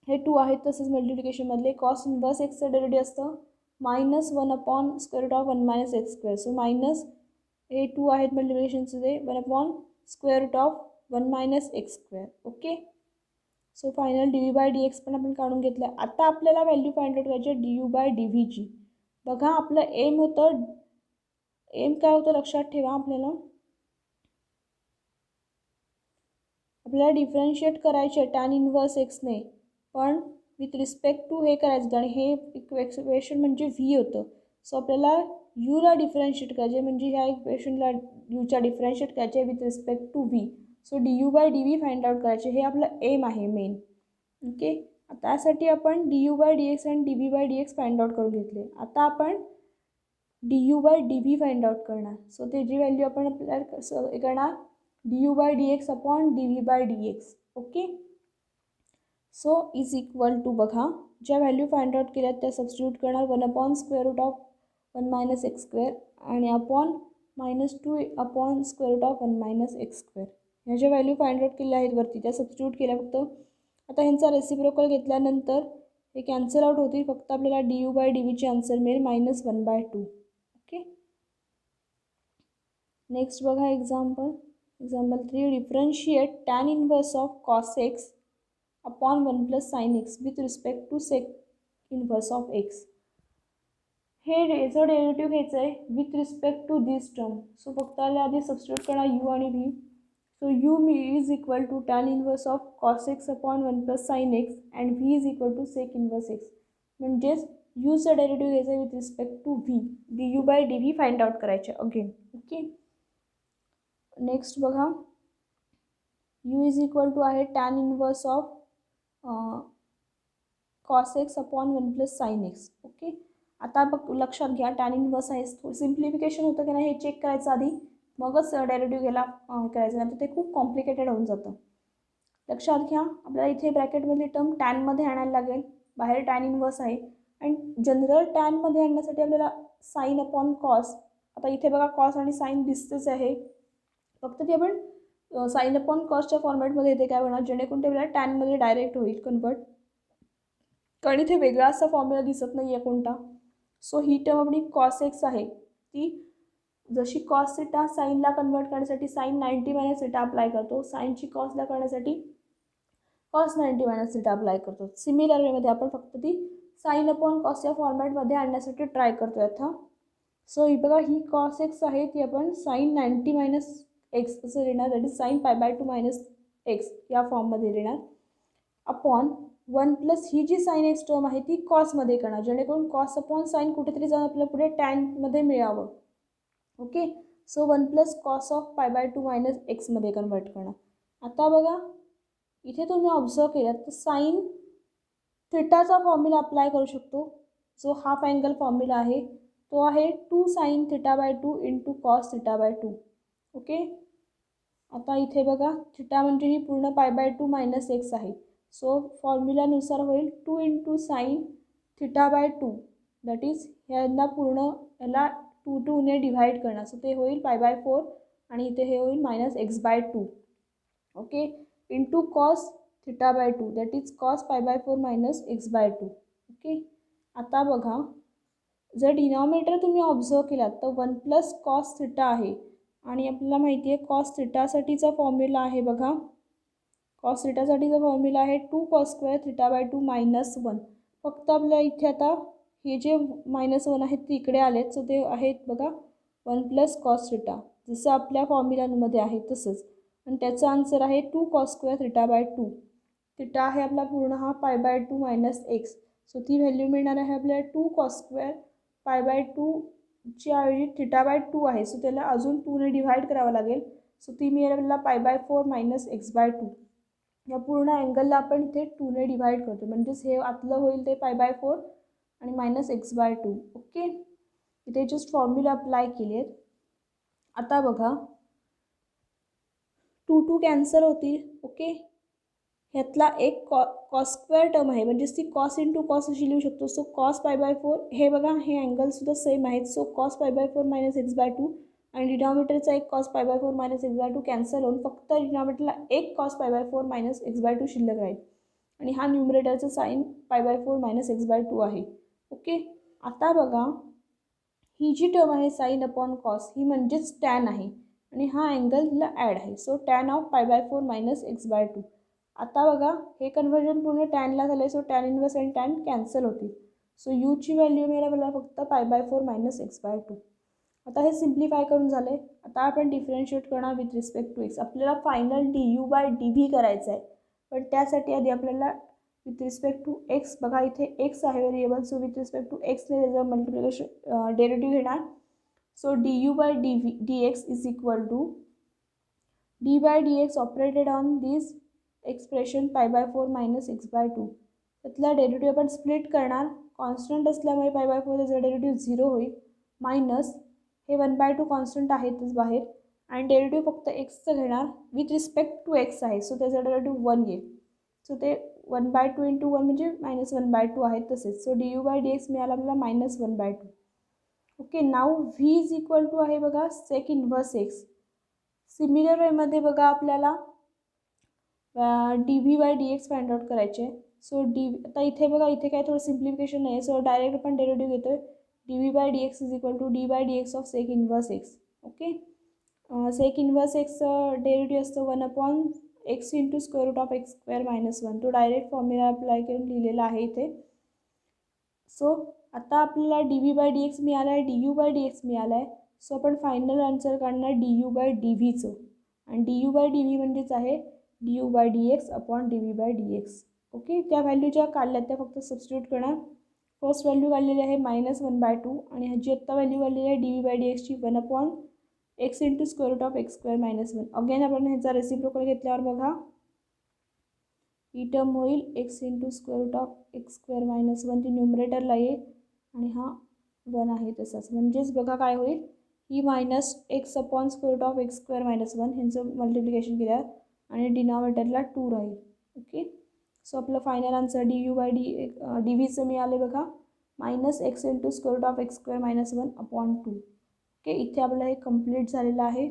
हे 2 आहेत तसंच मल्टिप्लिकेशनमधले कॉस इनवर्स एक्सचं डेरिव्हेटिव्ह असतं -1 upon square root of 1 minus x square. So minus हे 2 आहेत मल्टिप्लिकेशनचे 1 upon square root of 1 minus x square. Okay. So final dv/dx पण आपण काढून घेतलं. आता आपल्याला व्हॅल्यू फाइंड आउट करायची du/dvची. बघा आपलं एम होतं, एम काय होतं लक्षात ठेवा. आपल्याला डिफरन्शिएट करायचे टॅन इनव्हर्स एक्सने, पण विथ रिस्पेक्ट टू हे करायचं आणि हे इक्वेशन म्हणजे व्ही होतं. सो आपल्याला यूला डिफरन्शिएट करायचे, म्हणजे ह्या इक्वेशनला यूच्या डिफरन्शिएट करायचे with respect to v. So du/dv find out करायचे, हे आपलं एम आहे मेन. ओके, त्यासाठी आपण du/dx आणि dv/dx फाइंड आउट करून घेतले. आता आपण du/dv फाइंड आउट करणार. सो त्याची व्हॅल्यू आपण आपल्याला करणार du/dx upon dv/dx. Okay, so is equal to बघा ज्या व्हॅल्यू फाइंड आउट केल्यात त्या सबस्टिट्यूट करणार. 1/√1 - x² आणि अपॉन -2 अपॉन √1 - x². ह्या ज्या व्हॅल्यू फाइंड आउट केल्या आहेत वरती त्या सबस्टिट्यूट केल्या फक्त. आता ह्यांचा रेसिप्रोकल घेतल्यानंतर हे कॅन्सल आउट होतील. फक्त आपल्याला du/dvची आन्सर मिळेल -1/2. ओके, नेक्स्ट बघा example 3. Differentiate tan inverse of cos x upon 1 + sin x with respect to sec inverse of x. हे याचं डेरिव्हेटिव्ह घ्यायचं आहे with respect to this term. So फक्त आधी सबस्टिट्यूट करा u आणि v. So u is equal to tan inverse of cos x upon 1 + sin x and v is equal to sec inverse x. म्हणजेच यूचं derivative घ्यायचं आहे with respect to v. du/dv find out करायचे again. Okay, next बघा u is equal to आहे tan inverse of cos x upon 1 + sin x. Okay, आता बघ लक्षात घ्या टॅन इनव्हर्स आहे, सिम्प्लिफिकेशन होतं की नाही हे चेक करायचं आधी, मगच डेरिव्हेटिव्ह घ्यायला करायचं, नाही तर ते खूप कॉम्प्लिकेटेड होऊन जातं. लक्षात घ्या आपल्याला इथे ब्रॅकेटमधली टर्म टॅनमध्ये आणायला लागेल. बाहेर टॅन इनव्हर्स आहे आणि जनरल टॅनमध्ये आणण्यासाठी आपल्याला साईन अपॉन कॉस. आता इथे बघा कॉस आणि साईन दिसतेच आहे, फक्त ती आपण साईन अपॉन कॉसच्या फॉर्मॅटमध्ये येते काय होणार जेणेकरून ते आपल्याला टॅनमध्ये डायरेक्ट होईल कन्वर्ट, कारण इथे वेगळा असा फॉर्म्युला दिसत नाही आहे कोणता. सो ही टर्म आपली cos x आहे, ती जशी cos थिटा साईनला कन्वर्ट करण्यासाठी साईन 90 - थिटा अप्लाय करतो, साईनची कॉसला करण्यासाठी cos 90 - थिटा अप्लाय करतो. सिमिलर वेमध्ये आपण फक्त ती साईन अपॉन कॉस या फॉर्मॅटमध्ये आणण्यासाठी ट्राय करतो आता. सो ही बघा ही cos x आहे ती आपण साईन 90 - x असं लिहिणार, दॅट इज साईन π/2 - x या फॉर्ममध्ये लिहिणार अपॉन 1 प्लस ही जी साईन एक्स टर्म आहे ती कॉसमध्ये करणार, जेणेकरून कॉस अपॉन साईन कुठेतरी जाऊन आपल्या पुढे टॅनमध्ये मिळावं. Okay, so 1 plus cos of π/2 - एक्समध्ये कन्वर्ट करणार. आता बघा इथे तुम्ही ऑब्झर्व केलात तर साईन थिटाचा फॉर्म्युला अप्लाय करू शकतो, जो हाफ अँगल फॉर्म्युला आहे तो आहे 2 sin θ/2 इंटू कॉस θ/2. ओके, आता इथे बघा थिटा म्हणजे ही पूर्ण π/2 - x आहे. सो फॉर्म्युलानुसार होईल 2 इंटू साईन θ/2, दॅट इज ह्यांना पूर्ण याला 2ने डिव्हाइड करणार. सो ते होईल π/4 आणि इथे हे होईल -x/2. Okay, into cos θ/2 that is cos π/4 - x/2. Okay, आता बघा जर डिनॉमिनेटर तुम्ही ऑब्झर्व केलात तर 1 प्लस कॉस थिटा आहे आणि आपल्याला माहिती आहे कॉस थिटासाठीचा फॉर्म्युला आहे बघा, कॉस थिटासाठीचा फॉर्म्युला आहे 2 cos² θ/2 - 1. फक्त आपल्या इथे आता हे जे -1 आहेत ते इकडे आलेत, सो ते आहेत बघा 1 प्लस कॉस थिटा, जसं आपल्या फॉर्म्युलामध्ये आहे तसंच, आणि त्याचा आन्सर आहे 2 cos² θ/2. थिटा आहे आपला पूर्ण हा π/2 - x. सो ती व्हॅल्यू मिळणार आहे आपल्याला 2 cos² π/2 ची ऐवजी θ/2 आहे, सो त्याला अजून 2ने डिव्हाइड करावं लागेल. सो ती मिळेल आपल्याला π/4 - x/2. या पूर्ण अँगलला आपण इथे 2ने डिव्हाइड करतो, म्हणजेच हे आतलं होईल ते π/4 आणि -x/2. ओके, इथे जस्ट फॉर्म्युला अप्लाय केले आहेत. आता बघा 2 कॅन्सल होतील. ओके, ह्यातला एक cos² टर्म आहे, म्हणजेच ती कॉस इंटू कॉस अशी लिहू शकतो. सो कॉस π/4 हे बघा हे अँगलसुद्धा सेम आहेत. सो कॉस π/4 - x/2 आणि डिनॉमिनेटरचा एक cos π/4 - x/2 कॅन्सल होऊन फक्त डिनॉमिनेटरला एक cos π/4 - x/2 शिल्लक राहील आणि हा न्यूमरेटरचा साईन π/4 - x/2 आहे. ओके, आता बघा ही जी टर्म आहे साईन अपॉन कॉस ही म्हणजेच टॅन आहे आणि हा अँगल हिला ॲड आहे. So tan of π/4 - x/2. आता बघा हे कन्व्हर्जन पूर्ण टॅनला झालं आहे, सो टॅन इनवर्स आणि टॅन कॅन्सल होतील. सो यूची व्हॅल्यू मिळाली मला फक्त π/4 - x/2. आता हे सिम्प्लिफाय करून झालं आहे. आता आपण डिफरन्शिएट करणार विथ रिस्पेक्ट टू एक्स. आपल्याला फायनल du/dv करायचं आहे, पण त्यासाठी आधी आपल्याला विथ रिस्पेक्ट टू एक्स, बघा इथे एक्स आहे variable, so with respect to एक्सने त्याचं मल्टिप्लिकेशन डेरिव्हेटिव्ह घेणार. So du/dx is equal to d/dx operated on this expression π/4 - x/2. त्यातला डेरिव्हेटिव्ह आपण स्प्लिट करणार. कॉन्स्टंट असल्यामुळे π/4 त्याचा डेरिव्हेटिव्ह 0 होईल, मायनस हे 1/2 कॉन्स्टंट आहेतच बाहेर, आणि डेरिव्हेटिव्ह फक्त एक्सचं घेणार. विथ रिस्पेक्ट टू एक्स आहे, सो त्याचा डेरिव्हेटिव्ह 1 येईल. सो ते 1/2 × 1 म्हणजे -1/2 आहे तसेच. सो du/dx मिळाला आपल्याला -1/2. Okay, now v is equal to आहे बघा सेक इन्व्हर्स एक्स. सिमिलर वेमध्ये बघा आपल्याला dv/dx फाइंड आउट करायचे. सो आता इथे बघा इथे काय थोडं सिम्प्लिफिकेशन नाही आहे, सो डायरेक्ट आपण डेरिव्हेटिव्ह घेतोय. dv/dx is equal to d/dx of sec inverse x. Okay, sec inverse एक्सचं डेरिव्हेटिव्ह असतं 1/x × (x² - 1). तो डायरेक्ट फॉर्म्युला अप्लाय करून लिहिलेला आहे इथे. सो आता आपल्याला dv/dx मिळाला आहे, du/dx मिळाला आहे. सो आपण फायनल आन्सर काढणार du/dvचं, आणि du/dv म्हणजेच आहे du/dx अपॉन dv/dx. ओके, त्या व्हॅल्यू ज्या काढल्यात त्या फक्त सबस्टिट्यूट करणार. फर्स्ट व्हॅल्यू काढलेली आहे -1/2, आणि ह्याची आत्ता व्हॅल्यू काढलेली आहे dv/dxची 1/x × (x² - 1). अगेन आपण ह्याचा रेसिप्रोकल घेतल्यावर बघा ही टर्म होईल x × (x² - 1) ती न्यूमरेटरला येईल, आणि हा 1 आहे तसाच. म्हणजेच बघा काय होईल, ही -x अपॉन (x² - 1) ह्यांचं मल्टिप्लिकेशन केल्यावर, आणि डिनॉमिनेटरला 2 राहील. ओके, सो आपलं फायनल आन्सर dvचं मिळाले बघा -x × (x² - 1) अपॉन 2. ओके, इथे आपलं हे कम्प्लीट झालेलं आहे.